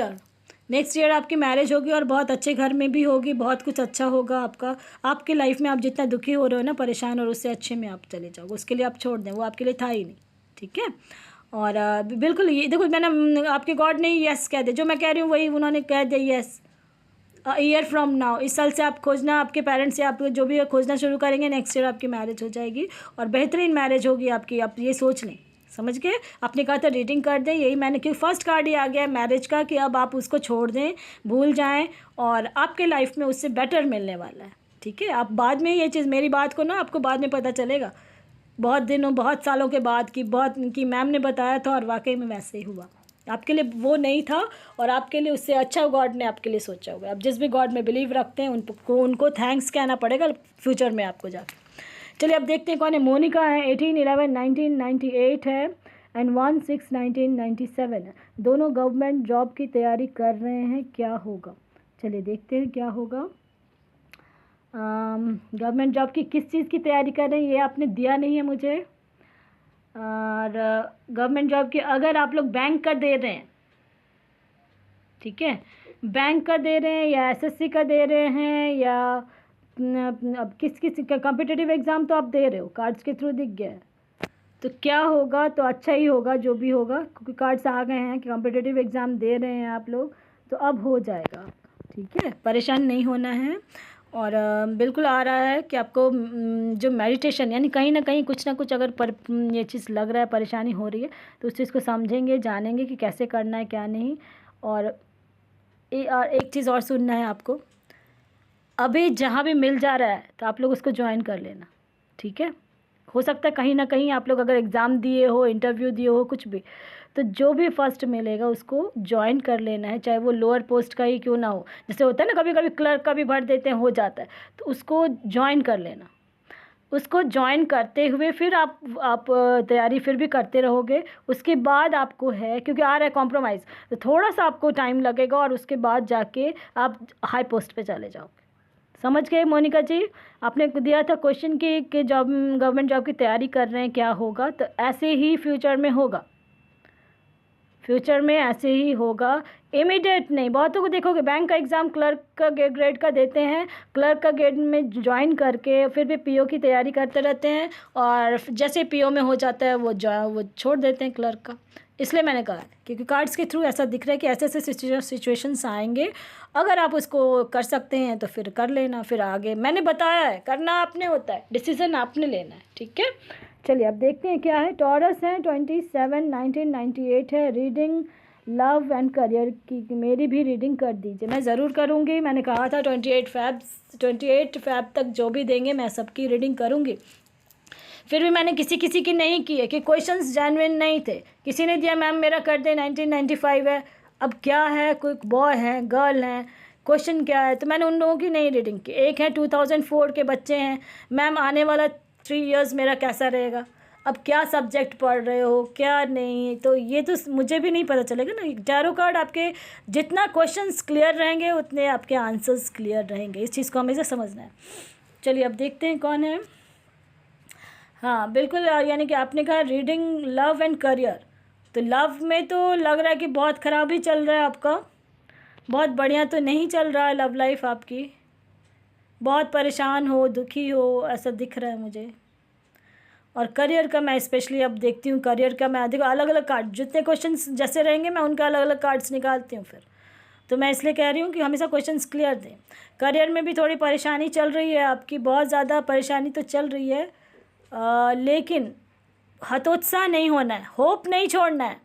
ईयर आपकी मैरिज होगी, और बहुत अच्छे घर में भी होगी, बहुत कुछ अच्छा होगा आपका। आपकी लाइफ में आप जितना दुखी हो रहे हो ना, परेशान, और उससे अच्छे में आप चले जाओगे, उसके लिए आप छोड़ दें, वो आपके लिए था ही नहीं, ठीक है। और बिल्कुल ये देखो, मैंने आपके गॉड ने यस कह दिया, जो मैं कह रही हूँ वही उन्होंने कह दिया, यस। ईयर फ्रॉम नाउ, इस साल से आप खोजना, आपके पेरेंट्स से आप जो भी है खोजना शुरू करेंगे, नेक्स्ट ईयर आपकी मैरिज हो जाएगी, और बेहतरीन मैरिज होगी आपकी। आप ये सोच लें, समझ गए। आपने कहा था रीडिंग कर दें, यही मैंने, क्योंकि फर्स्ट कार्ड ही आ गया है मैरिज का, कि अब आप उसको छोड़ दें, भूल जाएं, और आपके लाइफ में उससे बेटर मिलने वाला है, ठीक है। आप बाद में ये चीज़, मेरी बात को ना आपको बाद में पता चलेगा, बहुत सालों के बाद कि मैम ने बताया था, और वाकई में वैसे ही हुआ। आपके लिए वो नहीं था, और आपके लिए उससे अच्छा गॉड ने आपके लिए सोचा होगा। आप जिस भी गॉड में बिलीव रखते हैं उनको थैंक्स कहना पड़ेगा फ्यूचर में आपको जाकर। चलिए अब देखते हैं कौन है। मोनिका है, 18/11/1998 है, एंड 1/6/1997 है। दोनों गवर्नमेंट जॉब की तैयारी कर रहे हैं, क्या होगा? चलिए देखते हैं क्या होगा। गवर्नमेंट जॉब की किस चीज़ की तैयारी कर रहे हैं, ये आपने दिया नहीं है मुझे। और गवर्नमेंट जॉब की, अगर आप लोग बैंक का दे रहे हैं, ठीक है, बैंक का दे रहे हैं, या एसएससी का दे रहे हैं, या अब किस का कॉम्पिटिटिव एग्ज़ाम तो आप दे रहे हो, कार्ड्स के थ्रू दिख गया है, तो क्या होगा? तो अच्छा ही होगा जो भी होगा, क्योंकि कार्ड्स आ गए हैं कि कॉम्पिटिटिव एग्ज़ाम दे रहे हैं आप लोग, तो अब हो जाएगा, ठीक है, परेशान नहीं होना है। और बिल्कुल आ रहा है कि आपको जो मेडिटेशन, यानी कहीं ना कहीं कुछ ना कुछ अगर ये चीज़ लग रहा है, परेशानी हो रही है, तो उस चीज़ को समझेंगे, जानेंगे कि कैसे करना है क्या नहीं। और एक चीज़ और सुनना है आपको, अभी जहाँ भी मिल जा रहा है तो आप लोग उसको ज्वाइन कर लेना, ठीक है। हो सकता है कहीं ना कहीं आप लोग अगर एग्ज़ाम दिए हो, इंटरव्यू दिए हो, कुछ भी, तो जो भी फर्स्ट मिलेगा उसको ज्वाइन कर लेना है, चाहे वो लोअर पोस्ट का ही क्यों ना हो। जैसे होता है ना, कभी कभी क्लर्क का भी भर देते हैं, हो जाता है, तो उसको ज्वाइन कर लेना। उसको ज्वाइन करते हुए फिर आप तैयारी फिर भी करते रहोगे, उसके बाद आपको है, क्योंकि आ रहा है कॉम्प्रोमाइज़, तो थोड़ा सा आपको टाइम लगेगा, और उसके बाद जाके आप हाई पोस्ट पे चले जाओगे। समझ गए मोनिका जी? आपने दिया था क्वेश्चन कि जॉब, गवर्नमेंट जॉब की तैयारी कर रहे हैं, क्या होगा? तो ऐसे ही फ्यूचर में होगा, फ्यूचर में ऐसे ही होगा, इमीडिएट नहीं। बहुतों को देखोगे बैंक का एग्ज़ाम क्लर्क का ग्रेड का देते हैं, क्लर्क का ग्रेड में ज्वाइन करके फिर भी पीओ की तैयारी करते रहते हैं, और जैसे पीओ में हो जाता है वो छोड़ देते हैं क्लर्क का। इसलिए मैंने कहा है, क्योंकि कार्ड्स के थ्रू ऐसा दिख रहा है कि ऐसे ऐसे सिचुएशंस आएंगे, अगर आप उसको कर सकते हैं तो फिर कर लेना, फिर आगे मैंने बताया है, करना आपने होता है, डिसीज़न आपने लेना है, ठीक है। चलिए अब देखते हैं क्या है। टॉरस है, 27/1998 है, रीडिंग लव एंड करियर की मेरी भी रीडिंग कर दीजिए। मैं ज़रूर करूँगी, मैंने कहा था 28 फ़ैब तक जो भी देंगे मैं सबकी रीडिंग करूँगी। फिर भी मैंने किसी किसी की नहीं की है कि क्वेश्चंस जेन्युइन नहीं थे। किसी ने दिया मैम मेरा कर दे, 1995 है, अब क्या है, कोई बॉय है गर्ल हैं, क्वेश्चन क्या है, तो मैंने उन लोगों की नहीं रीडिंग की। एक है 2004 के बच्चे हैं, मैम आने वाला 3 इयर्स मेरा कैसा रहेगा, अब क्या सब्जेक्ट पढ़ रहे हो क्या नहीं, तो ये तो मुझे भी नहीं पता चलेगा ना। टैरो कार्ड आपके जितना क्वेश्चंस क्लियर रहेंगे उतने आपके आंसर्स क्लियर रहेंगे, इस चीज़ को हमेशा समझना है। चलिए अब देखते हैं कौन है। हाँ बिल्कुल, यानी कि आपने कहा रीडिंग लव एंड करियर, तो लव में तो लग रहा है कि बहुत ख़राब ही चल रहा है आपका, बहुत बढ़िया तो नहीं चल रहा है लव लाइफ आपकी, बहुत परेशान हो, दुखी हो, ऐसा दिख रहा है मुझे। और करियर का मैं स्पेशली अब देखती हूँ, करियर का मैं देखो अलग अलग कार्ड जितने क्वेश्चन जैसे रहेंगे मैं उनका अलग अलग कार्ड्स निकालती हूँ फिर। तो मैं इसलिए कह रही हूँ कि हमेशा क्वेश्चंस क्लियर दें। करियर में भी थोड़ी परेशानी चल रही है आपकी, बहुत ज़्यादा परेशानी तो चल रही है, लेकिन हतोत्साह नहीं होना है, होप नहीं छोड़ना है।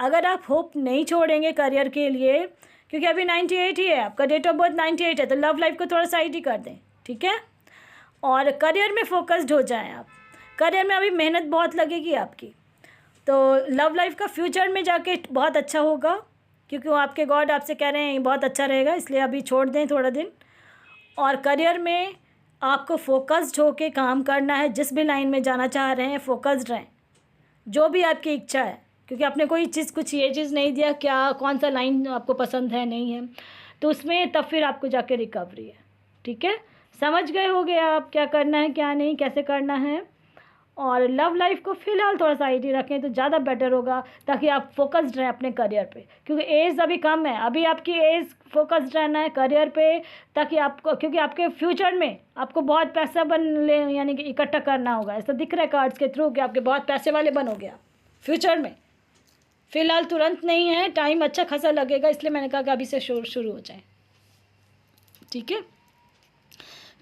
अगर आप होप नहीं छोड़ेंगे करियर के लिए, क्योंकि अभी 98 ही है आपका, डेट ऑफ बर्थ 98 है, तो लव लाइफ को थोड़ा साइड ही कर दें, ठीक है। और करियर में फोकस्ड हो जाएं आप। करियर में अभी मेहनत बहुत लगेगी आपकी, तो लव लाइफ का फ्यूचर में जाके बहुत अच्छा होगा, क्योंकि वो आपके गॉड आपसे कह रहे हैं बहुत अच्छा रहेगा, इसलिए अभी छोड़ दें थोड़ा दिन। और करियर में आपको फोकस्ड होके काम करना है, जिस भी लाइन में जाना चाह रहे हैं फोकस्ड रहें, जो भी आपकी इच्छा है, क्योंकि आपने कोई चीज़ कुछ ये चीज़ नहीं दिया क्या कौन सा लाइन आपको पसंद है नहीं है, तो उसमें तब फिर आपको जाके रिकवरी है, ठीक है। समझ गए होगे आप क्या करना है क्या नहीं, कैसे करना है। और लव लाइफ को फ़िलहाल थोड़ा सा आइडी रखें तो ज़्यादा बेटर होगा, ताकि आप फोकस्ड रहें अपने करियर पे, क्योंकि एज अभी कम है, अभी आपकी एज फोकस्ड रहना है करियर पे, ताकि आपको, क्योंकि आपके फ्यूचर में आपको बहुत पैसा बन ले यानी कि इकट्ठा करना होगा। ऐसा दिख रहा है कार्ड्स के थ्रू कि आपके बहुत पैसे वाले बनोगे आप फ्यूचर में। फ़िलहाल तुरंत नहीं है, टाइम अच्छा खासा लगेगा, इसलिए मैंने कहा कि अभी से शुरू हो जाए, ठीक है।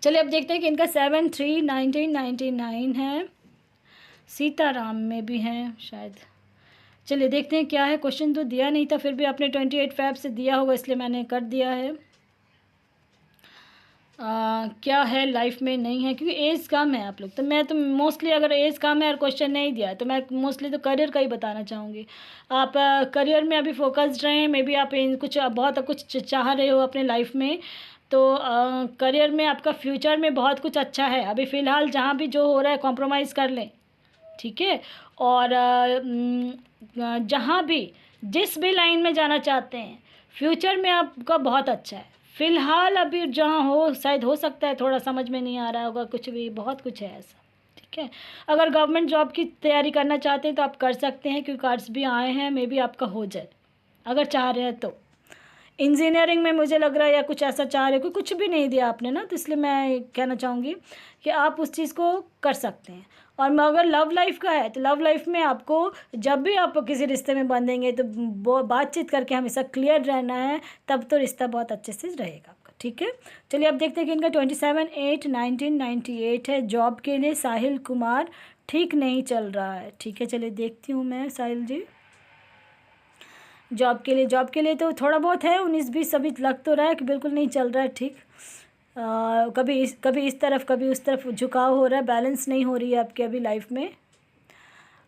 चलिए अब देखते हैं कि इनका 7/3/1999 है, सीताराम में भी हैं शायद। चलिए देखते हैं क्या है। क्वेश्चन तो दिया नहीं था, फिर भी आपने 28 फ़ैब से दिया होगा, इसलिए मैंने कर दिया है। क्या है लाइफ में नहीं है, क्योंकि एज कम है आप लोग, तो मैं तो मोस्टली अगर एज कम है और क्वेश्चन नहीं दिया है तो मैं मोस्टली तो करियर का ही बताना चाहूँगी। आप करियर में अभी फोकस्ड रहें, मे बी आप कुछ बहुत कुछ चाह रहे हो अपने लाइफ में, तो करियर में आपका फ्यूचर में बहुत कुछ अच्छा है। अभी फ़िलहाल जहाँ भी जो हो रहा है कॉम्प्रोमाइज़ कर लें, ठीक है। और जहाँ भी जिस भी लाइन में जाना चाहते हैं फ्यूचर में आपका बहुत अच्छा है। फ़िलहाल अभी जहाँ हो शायद हो सकता है थोड़ा समझ में नहीं आ रहा होगा, कुछ भी बहुत कुछ है ऐसा, ठीक है। अगर गवर्नमेंट जॉब की तैयारी करना चाहते हैं तो आप कर सकते हैं, क्योंकि कार्ड्स भी आए हैं, मे बी आपका हो जाए अगर चाह रहे हैं तो। इंजीनियरिंग में मुझे लग रहा है या कुछ ऐसा चाह रहे हो, कुछ भी नहीं दिया आपने ना, तो इसलिए मैं कहना चाहूँगी कि आप उस चीज़ को कर सकते हैं। और अगर लव लाइफ का है तो लव लाइफ में आपको जब भी आप किसी रिश्ते में बंधेंगे तो बातचीत करके हमेशा क्लियर रहना है, तब तो रिश्ता बहुत अच्छे से रहेगा आपका, ठीक है। चलिए अब देखते हैं कि इनका 27/8/1998 है। जॉब के लिए साहिल कुमार, ठीक नहीं चल रहा है, ठीक है। चलिए देखती हूँ मैं साहिल जी, जॉब के लिए तो थोड़ा बहुत है, 19-20 अभी लग तो रहा है कि बिल्कुल नहीं चल रहा है ठीक। कभी इस तरफ कभी उस तरफ झुकाव हो रहा है, बैलेंस नहीं हो रही है आपके अभी लाइफ में।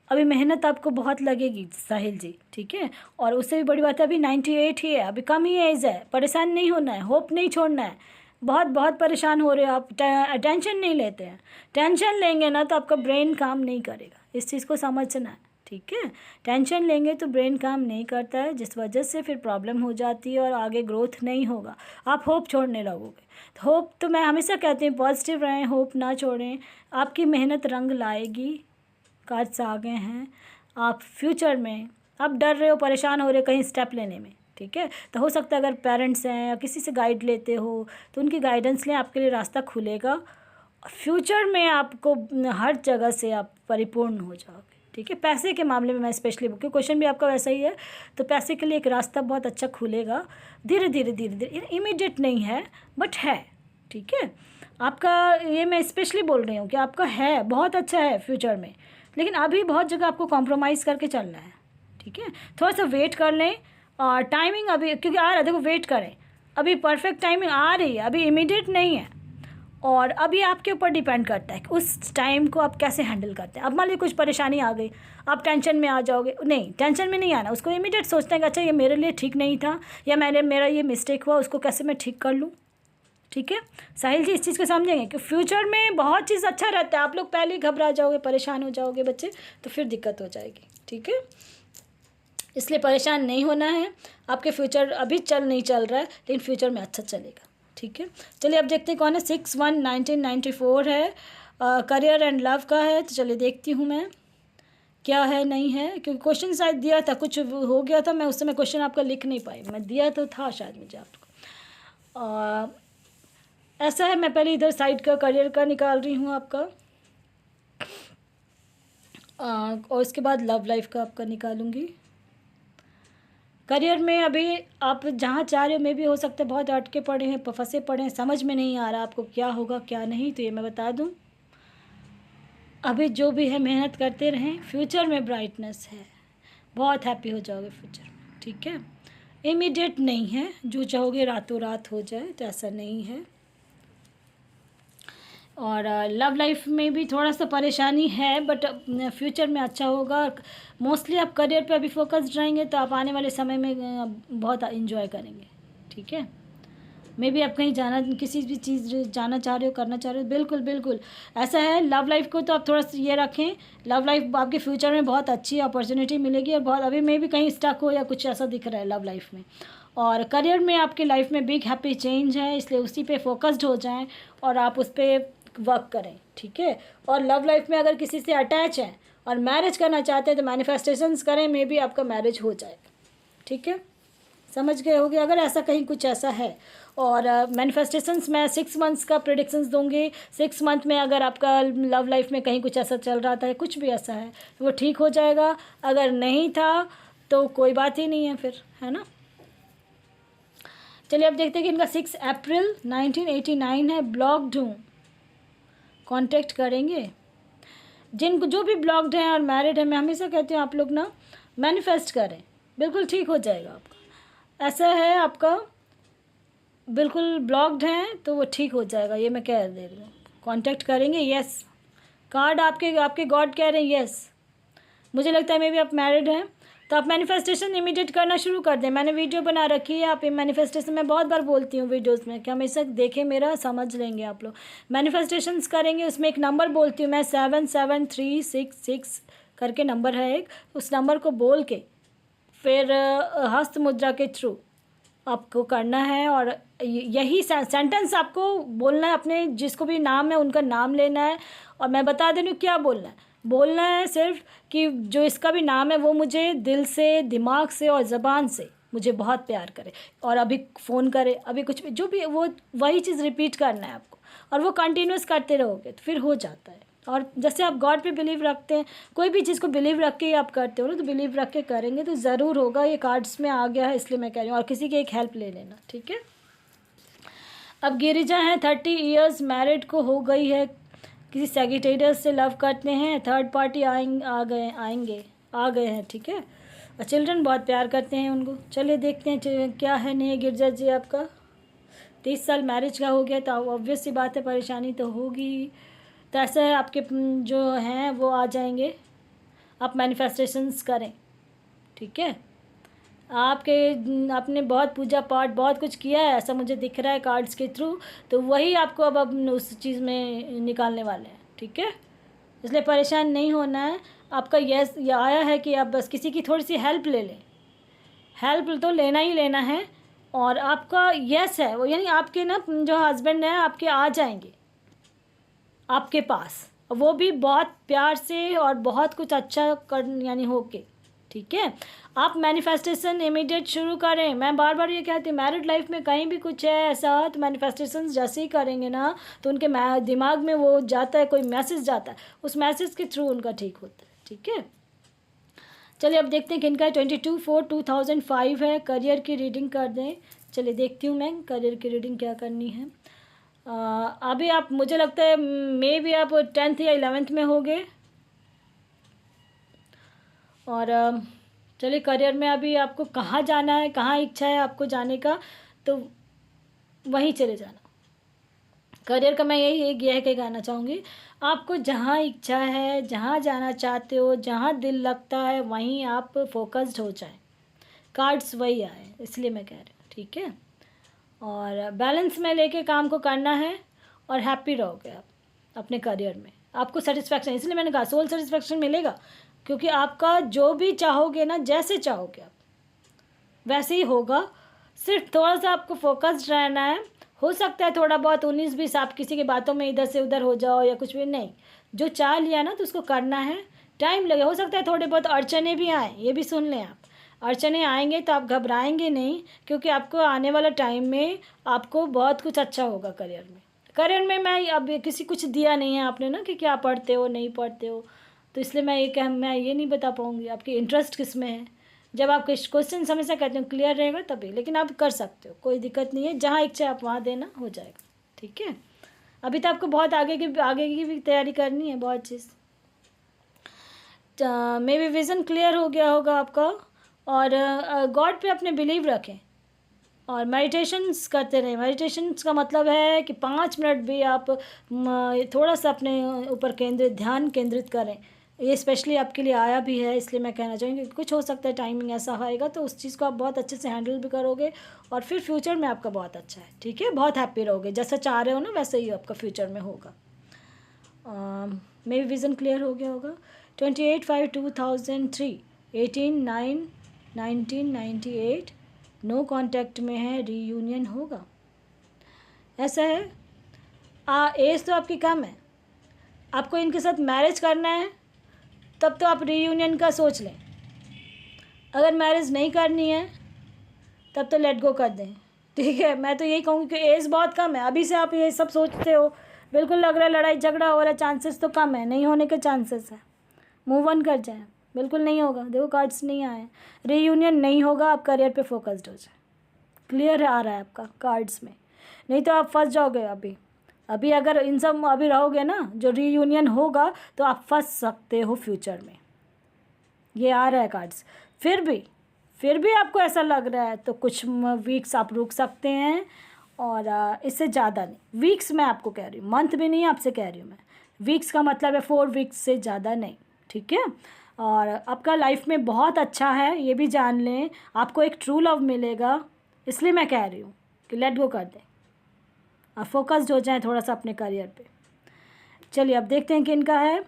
अभी मेहनत आपको बहुत लगेगी साहिल जी, ठीक है। और उससे भी बड़ी बात है अभी 98 ही है, अभी कम ही एज है, परेशान नहीं होना है, होप नहीं छोड़ना है। बहुत परेशान हो रहे हो आप, टेंशन नहीं लेते हैं, टेंशन लेंगे ना तो आपका ब्रेन काम नहीं करेगा, इस चीज़ को समझना है, ठीक है। टेंशन लेंगे तो ब्रेन काम नहीं करता है, जिस वजह से फिर प्रॉब्लम हो जाती है और आगे ग्रोथ नहीं होगा, आप होप छोड़ने लगोगे। तो होप तो मैं हमेशा कहती हूँ पॉजिटिव रहें, होप ना छोड़ें, आपकी मेहनत रंग लाएगी। कार्ड्स आ गए हैं, आप फ्यूचर में आप डर रहे हो, परेशान हो रहे हो कहीं स्टेप लेने में, ठीक है। तो हो सकता है अगर पेरेंट्स हैं या किसी से गाइड लेते हो तो उनकी गाइडेंस लें, आपके लिए रास्ता खुलेगा। फ्यूचर में आपको हर जगह से आप परिपूर्ण हो जाओगे, ठीक है। पैसे के मामले में मैं स्पेशली क्योंकि क्वेश्चन भी आपका वैसा ही है, तो पैसे के लिए एक रास्ता बहुत अच्छा खुलेगा, धीरे धीरे, इमीडिएट नहीं है बट है, ठीक है। आपका ये मैं स्पेशली बोल रही हूँ कि आपका है बहुत अच्छा है फ्यूचर में, लेकिन अभी बहुत जगह आपको कॉम्प्रोमाइज़ करके चलना है, ठीक है। थोड़ा सा वेट कर लें, और टाइमिंग अभी क्योंकि आ रहा है, देखो वेट करें, अभी परफेक्ट टाइमिंग आ रही है, अभी इमीडिएट नहीं है। और अभी आपके ऊपर डिपेंड करता है कि उस टाइम को आप कैसे हैंडल करते हैं। अब मान लीजिए कुछ परेशानी आ गई, आप टेंशन में आ जाओगे, नहीं टेंशन में नहीं आना, उसको इमीडिएट सोचते हैं कि अच्छा ये मेरे लिए ठीक नहीं था, या मेरा ये मिस्टेक हुआ, उसको कैसे मैं ठीक कर लूँ, ठीक है। साहिल जी इस चीज़ को समझेंगे कि फ्यूचर में बहुत चीज़ अच्छा रहता है, आप लोग पहले ही घबरा जाओगे, परेशान हो जाओगे बच्चे, तो फिर दिक्कत हो जाएगी, ठीक है। इसलिए परेशान नहीं होना है, आपके फ्यूचर अभी नहीं चल रहा है, लेकिन फ्यूचर में अच्छा चलेगा, ठीक है। चलिए अब देखते हैं कौन है। 6/1/1994 है, करियर एंड लव का है, तो चलिए देखती हूँ मैं क्या है नहीं है, क्योंकि क्वेश्चन शायद दिया था, कुछ हो गया था, मैं उस समय क्वेश्चन आपका लिख नहीं पाई, मैं दिया तो था शायद मुझे आपको। ऐसा है, मैं पहले इधर साइड का करियर का निकाल रही हूँ आपका। और उसके बाद लव लाइफ का आपका निकालूंगी। करियर में अभी आप जहाँ चाह रहे हो मे भी हो सकता है बहुत अटके पड़े हैं, फंसे पड़े हैं, समझ में नहीं आ रहा आपको क्या होगा क्या नहीं, तो ये मैं बता दूं, अभी जो भी है मेहनत करते रहें, फ्यूचर में ब्राइटनेस है, बहुत हैप्पी हो जाओगे फ्यूचर में, ठीक है। इमीडिएट नहीं है, जो चाहोगे रातों रात हो जाए, तो ऐसा नहीं है। और लव लाइफ में भी थोड़ा सा परेशानी है, बट फ्यूचर में अच्छा होगा। मोस्टली आप करियर पे अभी फोकस्ड रहेंगे तो आप आने वाले समय में बहुत इन्जॉय करेंगे, ठीक है। मे भी आप कहीं जाना, किसी भी चीज़ जाना चाह रहे हो, करना चाह रहे हो, बिल्कुल बिल्कुल ऐसा है। लव लाइफ को तो आप थोड़ा सा ये रखें, लव लाइफ आपके फ्यूचर में बहुत अच्छी अपॉर्चुनिटी मिलेगी, और बहुत अभी मे भी कहीं स्टक हो या कुछ ऐसा दिख रहा है लव लाइफ में। और करियर में आपके लाइफ में बिग हैप्पी चेंज है, इसलिए उसी पे फोकस्ड हो जाएं और आप उस पर वर्क करें, ठीक है। और लव लाइफ में अगर किसी से अटैच हैं और मैरिज करना चाहते हैं तो मैनिफेस्टेशंस करें, मे भी आपका मैरिज हो जाएगा, ठीक है। समझ गए होगे अगर ऐसा कहीं कुछ ऐसा है। और मैनिफेस्टेशंस मैं 6 मंथ्स का प्रेडिक्शंस दूंगी। 6 मंथ में अगर आपका लव लाइफ में कहीं कुछ ऐसा चल रहा था, कुछ भी ऐसा है, तो वो ठीक हो जाएगा। अगर नहीं था तो कोई बात ही नहीं है फिर, है ना। चलिए अब देखते हैं कि इनका 6 अप्रैल 1989 है, ब्लॉक्ड हूँ, कांटेक्ट करेंगे। जिनको जो भी ब्लॉक्ड हैं और मैरिड है, मैं हमेशा कहती हूँ आप लोग ना मैनिफेस्ट करें, बिल्कुल ठीक हो जाएगा आपका। ऐसा है आपका बिल्कुल ब्लॉक्ड हैं तो वो ठीक हो जाएगा, ये मैं कह दे रही हूँ। कांटेक्ट करेंगे, यस। कार्ड आपके गॉड कह रहे हैं यस। मुझे लगता है मे भी आप मैरिड हैं तो आप मैनिफेस्टेशन इमीडिएट करना शुरू कर दें। मैंने वीडियो बना रखी है, आप मैनिफेस्टेशन मैं बहुत बार बोलती हूँ वीडियोस में कि हमेशा देखें मेरा, समझ लेंगे आप लोग। मैनिफेस्टेशंस करेंगे, उसमें एक नंबर बोलती हूँ मैं, 77366 करके नंबर है एक, उस नंबर को बोल के फिर हस्त मुद्रा के थ्रू आपको करना है। और यही सेंटेंस आपको बोलना है, अपने जिसको भी नाम है उनका नाम लेना है। और मैं बता दे रही हूँ क्या बोलना है सिर्फ कि जो इसका भी नाम है वो मुझे दिल से, दिमाग से और ज़बान से मुझे बहुत प्यार करे, और अभी फ़ोन करे, अभी कुछ भी जो भी वो वही चीज़ रिपीट करना है आपको, और वो कंटिन्यूस करते रहोगे तो फिर हो जाता है। और जैसे आप गॉड पे बिलीव रखते हैं, कोई भी चीज़ को बिलीव रख के आप करते हो ना, तो बिलीव रख के करेंगे तो ज़रूर होगा। ये कार्ड्स में आ गया है इसलिए मैं कह रही हूँ, और किसी की एक हेल्प ले लेना, ठीक है। अब गिरिजा हैं, 30 ईयर्स मैरिड को हो गई है, किसी सेगिटेरियस से लव करते हैं, थर्ड पार्टी आ गए हैं, ठीक है। और चिल्ड्रन बहुत प्यार करते हैं उनको। चलिए देखते हैं क्या है नहीं। गिरजा जी आपका 30 साल मैरिज का हो गया तो ऑब्वियस सी बात है परेशानी तो होगी। तो ऐसा है आपके जो हैं वो आ जाएंगे, आप मैनिफेस्टेशंस करें, ठीक है। आपने बहुत पूजा पाठ बहुत कुछ किया है ऐसा मुझे दिख रहा है कार्ड्स के थ्रू, तो वही आपको अब उस चीज़ में निकालने वाले हैं, ठीक है। इसलिए परेशान नहीं होना है। आपका यस ये आया है कि आप बस किसी की थोड़ी सी हेल्प ले लें, हेल्प तो लेना ही लेना है। और आपका यस है वो, यानी आपके ना जो हस्बैंड हैं आपके आ जाएंगे आपके पास, वो भी बहुत प्यार से और बहुत कुछ अच्छा कर यानी होके, ठीक है। आप मैनिफेस्टेशन इमीडिएट शुरू करें। मैं बार बार ये कहती हूँ, मैरिड लाइफ में कहीं भी कुछ है ऐसा तो मैनिफेस्टेशन जैसे ही करेंगे ना तो उनके दिमाग में वो जाता है, कोई मैसेज जाता है, उस मैसेज के थ्रू उनका ठीक होता है, ठीक है। चलिए अब देखते हैं किनका 22/4/2005 है। करियर की रीडिंग कर दें। चलिए देखती हूँ मैं करियर की रीडिंग क्या करनी है। अभी आप मुझे लगता है मे भी आप 10th या 11th में होंगे। और चलिए करियर में अभी आपको कहाँ जाना है, कहाँ इच्छा है आपको जाने का, तो वहीं चले जाना। करियर का मैं यही कहना चाहूँगी, आपको जहाँ इच्छा है, जहाँ जाना चाहते हो, जहाँ दिल लगता है वहीं आप फोकस्ड हो जाए। कार्ड्स वही आए इसलिए मैं कह रही हूँ, ठीक है। और बैलेंस में लेके काम को करना है और हैप्पी रहोगे आप अपने करियर में। आपको सेटिस्फैक्शन, इसलिए मैंने कहा सोल सेटिस्फैक्शन मिलेगा, क्योंकि आपका जो भी चाहोगे ना, जैसे चाहोगे आप वैसे ही होगा। सिर्फ थोड़ा सा आपको फोकस्ड रहना है। हो सकता है थोड़ा बहुत 19-20 आप किसी की बातों में इधर से उधर हो जाओ या कुछ भी, नहीं, जो चाह लिया ना तो उसको करना है। टाइम लगे, हो सकता है थोड़े बहुत अड़चने भी आए, ये भी सुन लें आप। अड़चने आएंगे तो आप घबराएंगे नहीं, क्योंकि आपको आने वाला टाइम में आपको बहुत कुछ अच्छा होगा करियर में। मैं अब किसी कुछ दिया नहीं है आपने ना कि क्या पढ़ते हो नहीं पढ़ते हो, तो इसलिए मैं ये नहीं बता पाऊँगी आपकी इंटरेस्ट किस में है। जब आप क्वेश्चन हमेशा कहते हो क्लियर रहेगा तभी, लेकिन आप कर सकते हो, कोई दिक्कत नहीं है, जहाँ इच्छा आप वहाँ देना, हो जाएगा। ठीक है, अभी तो आपको बहुत आगे की भी तैयारी करनी है, बहुत चीज़। मे बी विज़न क्लियर हो गया होगा आपका। और गॉड पे अपने बिलीव रखें और मेडिटेशंस करते रहें। मेडिटेशंस का मतलब है कि 5 मिनट भी आप थोड़ा सा अपने ऊपर ध्यान केंद्रित करें। ये स्पेशली आपके लिए आया भी है, इसलिए मैं कहना चाहूँगी कुछ हो सकता है टाइमिंग ऐसा आएगा तो उस चीज़ को आप बहुत अच्छे से हैंडल भी करोगे और फिर फ्यूचर में आपका बहुत अच्छा है। ठीक है, बहुत हैप्पी रहोगे, जैसा चाह रहे हो ना वैसे ही आपका फ्यूचर में होगा। मे बी विज़न क्लियर हो गया होगा। 28/5/2003, 18/9/1998 नो कांटेक्ट में है, रीयूनियन होगा, ऐसा है। एज तो आपकी कम है, आपको इनके साथ मैरिज करना है तब तो आप रीयूनियन का सोच लें। अगर मैरिज नहीं करनी है तब तो लेट गो कर दें। ठीक है, मैं तो यही कहूँगी कि एज बहुत कम है, अभी से आप ये सब सोचते हो, बिल्कुल लग रहा है लड़ाई झगड़ा हो रहा है, चांसेस तो कम है, नहीं होने के चांसेस है, मूव ऑन कर जाएं। बिल्कुल नहीं होगा, देखो कार्ड्स नहीं आए, रीयूनियन नहीं होगा, आप करियर पे फोकस्ड हो जाए, क्लियर आ रहा है आपका कार्ड्स में, नहीं तो आप फंस जाओगे। अभी अगर इन सब अभी रहोगे ना, जो रीयूनियन होगा तो आप फंस सकते हो फ्यूचर में, ये आ रहा है कार्ड्स। फिर भी आपको ऐसा लग रहा है तो कुछ वीक्स आप रुक सकते हैं, और इससे ज़्यादा नहीं। वीक्स मैं आपको कह रही हूँ, मंथ भी नहीं आपसे कह रही हूँ मैं, वीक्स का मतलब है 4 वीक्स से ज़्यादा नहीं। ठीक है, और आपका लाइफ में बहुत अच्छा है, ये भी जान लें, आपको एक ट्रू लव मिलेगा, इसलिए मैं कह रही हूँ कि लेट गो कर दें और फोकस्ड हो जाएं थोड़ा सा अपने करियर पे। चलिए अब देखते हैं कि इनका है।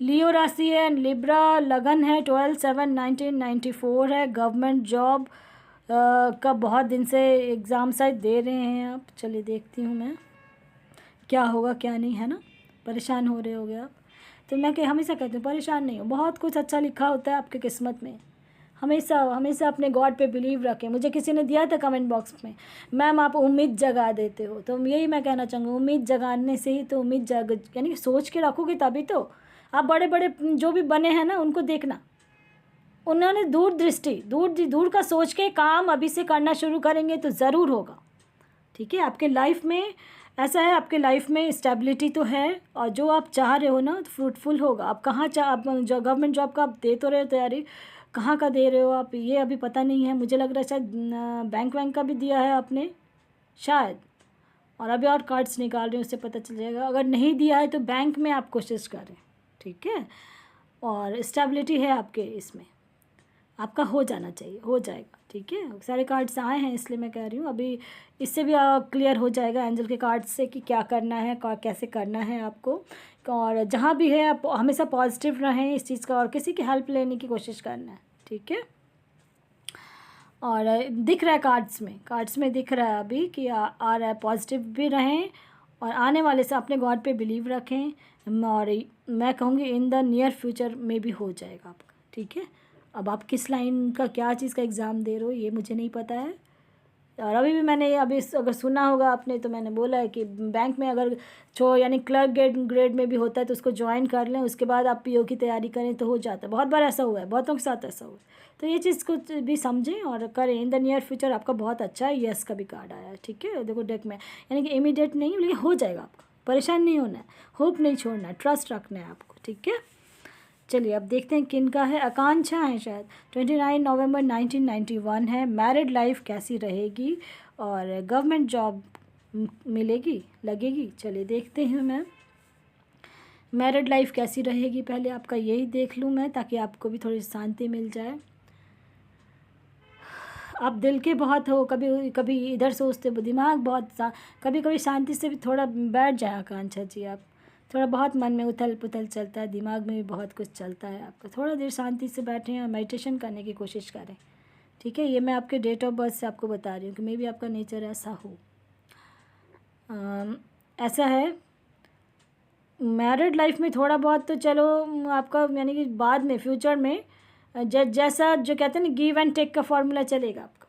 लियो राशि है, लिब्रा लगन है, 12/7/1994 है, गवर्नमेंट जॉब का बहुत दिन से एग्ज़ाम शायद दे रहे हैं आप। चलिए देखती हूँ मैं क्या होगा क्या नहीं, है ना, परेशान हो रहे होगे आप, तो मैं हमेशा कहती हूँ परेशान नहीं हो, बहुत कुछ अच्छा लिखा होता है आपके किस्मत में। हमेशा अपने गॉड पे बिलीव रखें। मुझे किसी ने दिया था कमेंट बॉक्स में, मैम आप उम्मीद जगा देते हो, तो यही मैं कहना चाहूँगी, उम्मीद जगाने से ही तो उम्मीद यानी कि सोच के रखोगे तभी तो। आप बड़े बड़े जो भी बने हैं ना, उनको देखना, उन्होंने दूर का सोच के काम अभी से करना शुरू करेंगे तो ज़रूर होगा। ठीक है, आपके लाइफ में ऐसा है, आपके लाइफ में स्टेबिलिटी तो है, और जो आप चाह रहे हो ना फ्रूटफुल होगा। आप कहाँ आप जो गवर्नमेंट जॉब का आप दे तो रहे हो तैयारी, कहाँ का दे रहे हो आप ये अभी पता नहीं है, मुझे लग रहा है शायद बैंक का भी दिया है आपने शायद, और अभी और कार्ड्स निकाल रहे हैं उससे पता चल जाएगा। अगर नहीं दिया है तो बैंक में आप कोशिश करें। ठीक है, और स्टेबिलिटी है आपके इसमें, आपका हो जाना चाहिए, हो जाएगा। ठीक है, सारे कार्ड्स आए हैं इसलिए मैं कह रही हूँ, अभी इससे भी क्लियर हो जाएगा एंजल के कार्ड से कि क्या करना है, कैसे करना है आपको। और जहाँ भी है आप हमेशा पॉजिटिव रहें इस चीज़ का, और किसी की हेल्प लेने की कोशिश करना है। ठीक है, और दिख रहा है कार्ड्स में दिख रहा है अभी कि आ रहा है, पॉजिटिव भी रहें और आने वाले से अपने गॉड पे बिलीव रखें, और मैं कहूँगी इन द नियर फ्यूचर में भी हो जाएगा आपका। ठीक है, अब आप किस लाइन का क्या चीज़ का एग्ज़ाम दे रहे हो ये मुझे नहीं पता है, और अभी भी मैंने अगर सुना होगा आपने तो मैंने बोला है कि बैंक में अगर यानी क्लर्क ग्रेड में भी होता है तो उसको ज्वाइन कर लें, उसके बाद आप पीओ की तैयारी करें तो हो जाता है। बहुत बार ऐसा हुआ है, बहुतों के साथ ऐसा हुआ है, तो ये चीज़ को भी समझें और करें। इन द नियर फ्यूचर आपका बहुत अच्छा है, यस का भी कार्ड आया है। ठीक है, देखो डेक में, यानी कि इमीडिएट नहीं लेकिन हो जाएगा आपका, परेशान नहीं होना है, होप नहीं छोड़ना है, ट्रस्ट रखना है आपको। ठीक है, चलिए अब देखते हैं किन का है। आकांक्षा है शायद, 29 नवंबर 1991 है, मैरिड लाइफ कैसी रहेगी और गवर्नमेंट जॉब मिलेगी लगेगी। चलिए देखते हैं मैं मैरिड लाइफ कैसी रहेगी, पहले आपका यही देख लूँ मैं ताकि आपको भी थोड़ी शांति मिल जाए। आप दिल के बहुत हो, कभी कभी इधर सोचते हो, दिमाग बहुत कभी कभी शांति से भी थोड़ा बैठ जाए आकांक्षा जी, आप थोड़ा बहुत मन में उथल पुथल चलता है, दिमाग में भी बहुत कुछ चलता है आपका, थोड़ा देर शांति से बैठें और मेडिटेशन करने की कोशिश करें। ठीक है, ये मैं आपके डेट ऑफ बर्थ से आपको बता रही हूँ कि मे भी आपका नेचर ऐसा हो। ऐसा है, मैरिड लाइफ में थोड़ा बहुत तो चलो आपका, यानी कि बाद में फ्यूचर में जैसा जो कहते हैं ना गिव एंड टेक का फॉर्मूला चलेगा आपका,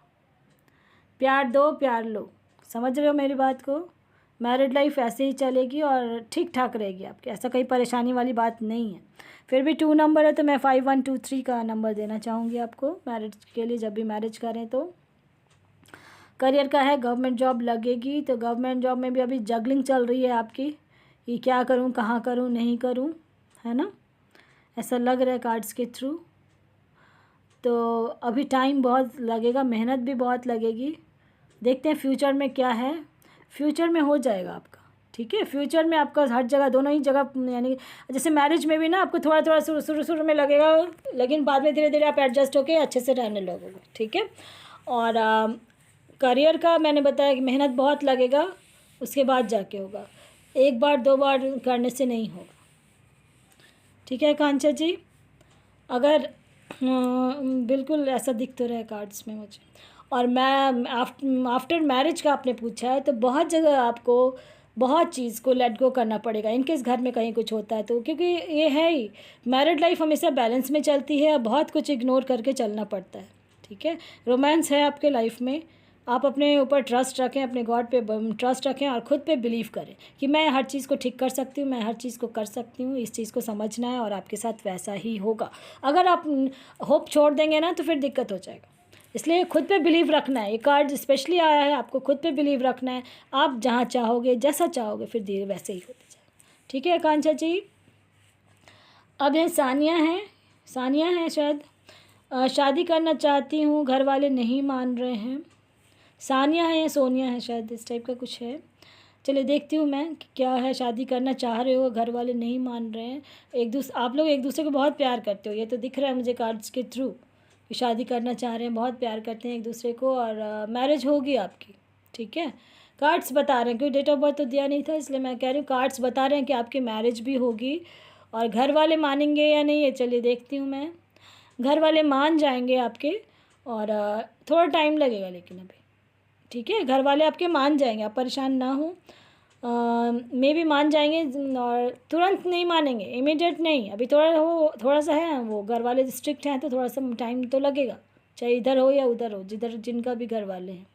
प्यार दो प्यार लो, समझ रहे हो मेरी बात को। मैरिड लाइफ ऐसे ही चलेगी और ठीक ठाक रहेगी आपकी, ऐसा कोई परेशानी वाली बात नहीं है। फिर भी 2 नंबर है तो मैं 5123 का नंबर देना चाहूँगी आपको मैरिज के लिए, जब भी मैरिज करें तो। करियर का है, गवर्नमेंट जॉब लगेगी, तो गवर्नमेंट जॉब में भी अभी जगलिंग चल रही है आपकी कि क्या करूं, कहाँ करूं, नहीं करूं, है ना, ऐसा लग रहा है कार्ड्स के थ्रू। तो अभी टाइम बहुत लगेगा, मेहनत भी बहुत लगेगी, देखते हैं फ्यूचर में क्या है। फ्यूचर में हो जाएगा आपका, ठीक है। फ्यूचर में आपका हर जगह, दोनों ही जगह, यानी जैसे मैरिज में भी ना आपको थोड़ा थोड़ा शुरू में लगेगा, लेकिन बाद में धीरे धीरे आप एडजस्ट होके अच्छे से रहने लगोगे, ठीक है। और करियर का मैंने बताया कि मेहनत बहुत लगेगा, उसके बाद जाके होगा, एक बार 2 बार करने से नहीं होगा, ठीक है कांचा जी। अगर बिल्कुल ऐसा दिख तो रहा है कार्ड्स में मुझे। और मैं आफ्टर मैरिज का आपने पूछा है, तो बहुत जगह आपको बहुत चीज़ को लेट गो करना पड़ेगा इनकेस घर में कहीं कुछ होता है तो, क्योंकि ये है ही, मैरिड लाइफ हमेशा बैलेंस में चलती है, बहुत कुछ इग्नोर करके चलना पड़ता है, ठीक है। रोमांस है आपके लाइफ में, आप अपने ऊपर ट्रस्ट रखें, अपने गॉड पे ट्रस्ट रखें और ख़ुद पे बिलीव करें कि मैं हर चीज़ को ठीक कर सकती हूँ, मैं हर चीज़ को कर सकती हूँ, इस चीज़ को समझना है और आपके साथ वैसा ही होगा। अगर आप होप छोड़ देंगे ना तो फिर दिक्कत हो जाएगा, इसलिए खुद पे बिलीव रखना है। ये कार्ड स्पेशली आया है, आपको खुद पे बिलीव रखना है, आप जहाँ चाहोगे जैसा चाहोगे फिर धीरे वैसे ही होते जाए, ठीक है आकांक्षा जी। अब है सानिया है, सानिया है शायद, शादी करना चाहती हूँ, घर वाले नहीं मान रहे हैं। सानिया है या सोनिया है शायद, इस टाइप का कुछ है। चलिए देखती हूँ मैं कि क्या है। शादी करना चाह रहे हो, घर वाले नहीं मान रहे हैं, आप लोग एक दूसरे को बहुत प्यार करते हो, ये तो दिख रहा है मुझे कार्ड्स के थ्रू कि शादी करना चाह रहे हैं, बहुत प्यार करते हैं एक दूसरे को और मैरिज होगी आपकी, ठीक है। कार्ड्स बता रहे हैं, क्योंकि डेट ऑफ बर्थ तो दिया नहीं था इसलिए मैं कह रही हूँ, कार्ड्स बता रहे हैं कि आपकी मैरिज भी होगी। और घर वाले मानेंगे या नहीं ये चलिए देखती हूँ मैं। घर वाले मान जाएंगे आपके, और थोड़ा टाइम लगेगा लेकिन अभी, ठीक है। घर वाले आपके मान जाएंगे, आप परेशान ना हो, मे भी मान जाएंगे, और तुरंत नहीं मानेंगे, इमीडिएट नहीं, अभी थोड़ा सा है, वो घर वाले स्ट्रिक्ट हैं तो थोड़ा सा टाइम तो लगेगा, चाहे इधर हो या उधर हो, जिधर जिनका भी घर वाले हैं,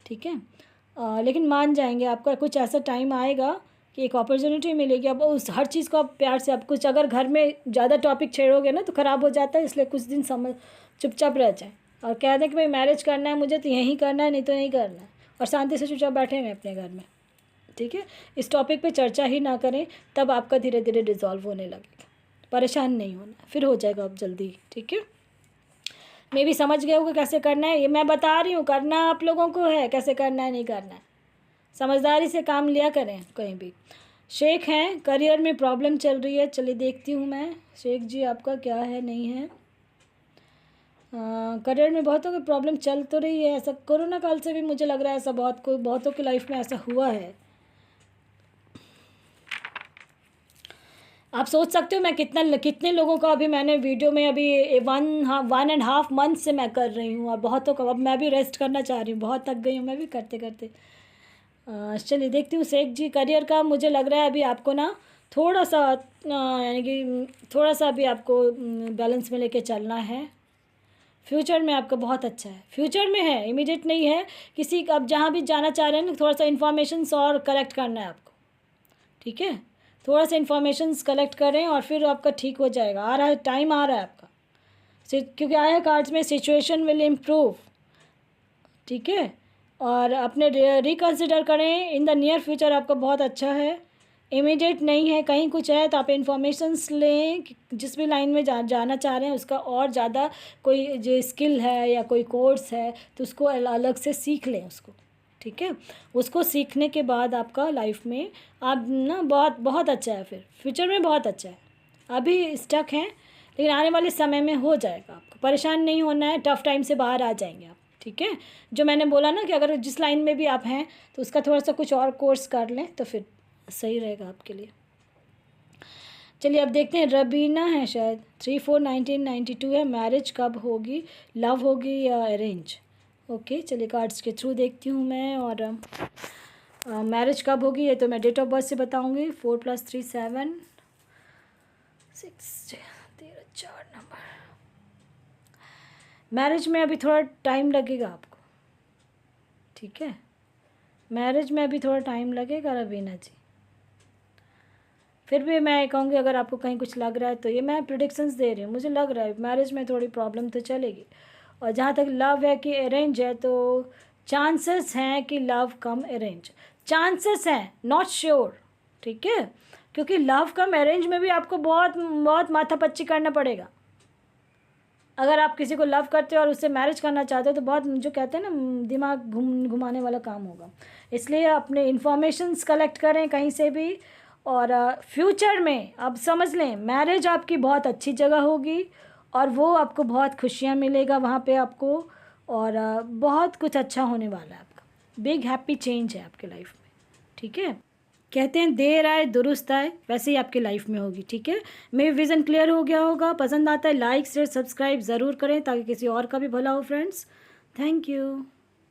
ठीक है। लेकिन मान जाएंगे, आपका कुछ ऐसा टाइम आएगा कि एक अपॉर्चुनिटी मिलेगी। अब उस हर चीज़ को आप प्यार से, आप कुछ अगर घर में ज़्यादा टॉपिक छेड़ोगे ना तो ख़राब हो जाता है, इसलिए कुछ दिन चुपचाप रह जाए और कह दें कि भाई मैरिज करना है मुझे तो यहीं करना है, नहीं तो नहीं करना है, और शांति से चुपचाप बैठे हैं अपने घर में, ठीक है। इस टॉपिक पे चर्चा ही ना करें, तब आपका धीरे धीरे डिज़ोल्व होने लगेगा। परेशान नहीं होना, फिर हो जाएगा अब जल्दी, ठीक है। मैं भी समझ गए होगा कैसे करना है, ये मैं बता रही हूँ, करना आप लोगों को है, कैसे करना है नहीं करना है, समझदारी से काम लिया करें कहीं भी। शेख हैं, करियर में प्रॉब्लम चल रही है, चलिए देखती हूँ मैं शेख जी आपका क्या है नहीं है। करियर में बहुतों की प्रॉब्लम चल तो रही है, ऐसा कोरोना काल से भी मुझे लग रहा है ऐसा बहुतों की लाइफ में ऐसा हुआ है। आप सोच सकते हो मैं कितने लोगों का अभी मैंने वीडियो में अभी 1.5 मंथ से मैं कर रही हूँ, और बहुतों का, अब मैं भी रेस्ट करना चाह रही हूँ, बहुत थक गई हूँ मैं भी करते करते। चलिए देखती हूँ शेख जी, करियर का मुझे लग रहा है अभी आपको ना थोड़ा सा, यानी कि थोड़ा सा अभी आपको बैलेंस में लेके चलना है। फ्यूचर में आपका बहुत अच्छा है, फ्यूचर में है, इमीडिएट नहीं है। किसी का आप जहाँ भी जाना चाह रहे हैं ना, थोड़ा सा इन्फॉर्मेशंस और कलेक्ट करना है आपको, ठीक है। थोड़ा सा इन्फॉर्मेशंस कलेक्ट करें और फिर आपका ठीक हो जाएगा, आ रहा है टाइम, आ रहा है आपका, क्योंकि आया है कार्ड्स में सिचुएशन विल इम्प्रूव, ठीक है। और अपने रिकन्सिडर करें, इन द नियर फ्यूचर आपका बहुत अच्छा है, इमीडिएट नहीं है। कहीं कुछ है तो आप इन्फॉर्मेशंस लें, जिस भी लाइन में जाना चाह रहे हैं उसका और ज़्यादा कोई जो स्किल है या कोई कोर्स है तो उसको अलग से सीख लें उसको, ठीक है। उसको सीखने के बाद आपका लाइफ में आप ना बहुत बहुत अच्छा है, फिर फ्यूचर में बहुत अच्छा है। अभी स्टक हैं लेकिन आने वाले समय में हो जाएगा, आपको परेशान नहीं होना है, टफ़ टाइम से बाहर आ जाएंगे आप, ठीक है। जो मैंने बोला ना कि अगर जिस लाइन में भी आप हैं तो उसका थोड़ा सा कुछ और कोर्स कर लें तो फिर सही रहेगा आपके लिए। चलिए अब देखते हैं, रबीना है शायद, 3/4/1992 है, मैरिज कब होगी, लव होगी या अरेंज। ओके चलिए कार्ड्स के थ्रू देखती हूँ मैं, और मैरिज कब होगी ये तो मैं डेट ऑफ बर्थ से बताऊँगी। 4 + 3 7 6 13 4 नंबर। मैरिज में अभी थोड़ा टाइम लगेगा आपको, ठीक है। मैरिज में अभी थोड़ा टाइम लगेगा रवीना जी। फिर भी मैं कहूँगी अगर आपको कहीं कुछ लग रहा है तो ये मैं प्रिडिक्शंस दे रही हूँ, मुझे लग रहा है मैरिज में थोड़ी प्रॉब्लम तो चलेगी। और जहाँ तक लव है कि अरेंज है, तो चांसेस हैं कि लव कम अरेंज, चांसेस हैं, नॉट श्योर, ठीक है। क्योंकि लव कम अरेंज में भी आपको बहुत बहुत माथापच्ची करना पड़ेगा। अगर आप किसी को लव करते हो और उससे मैरिज करना चाहते हो तो बहुत, जो कहते हैं ना, दिमाग घुमाने वाला काम होगा। इसलिए अपने इन्फॉर्मेशंस कलेक्ट करें कहीं से भी। और फ्यूचर में अब समझ लें मैरिज आपकी बहुत अच्छी जगह होगी और वो आपको बहुत खुशियाँ मिलेगा वहाँ पे आपको। और बहुत कुछ अच्छा होने वाला है आपका, बिग हैप्पी चेंज है आपके लाइफ में, ठीक है। कहते हैं देर आए दुरुस्त आए, वैसे ही आपकी लाइफ में होगी, ठीक है। मेरा विज़न क्लियर हो गया होगा, पसंद आता है लाइक शेयर सब्सक्राइब ज़रूर करें ताकि किसी और का भी भला हो फ्रेंड्स। Thank you.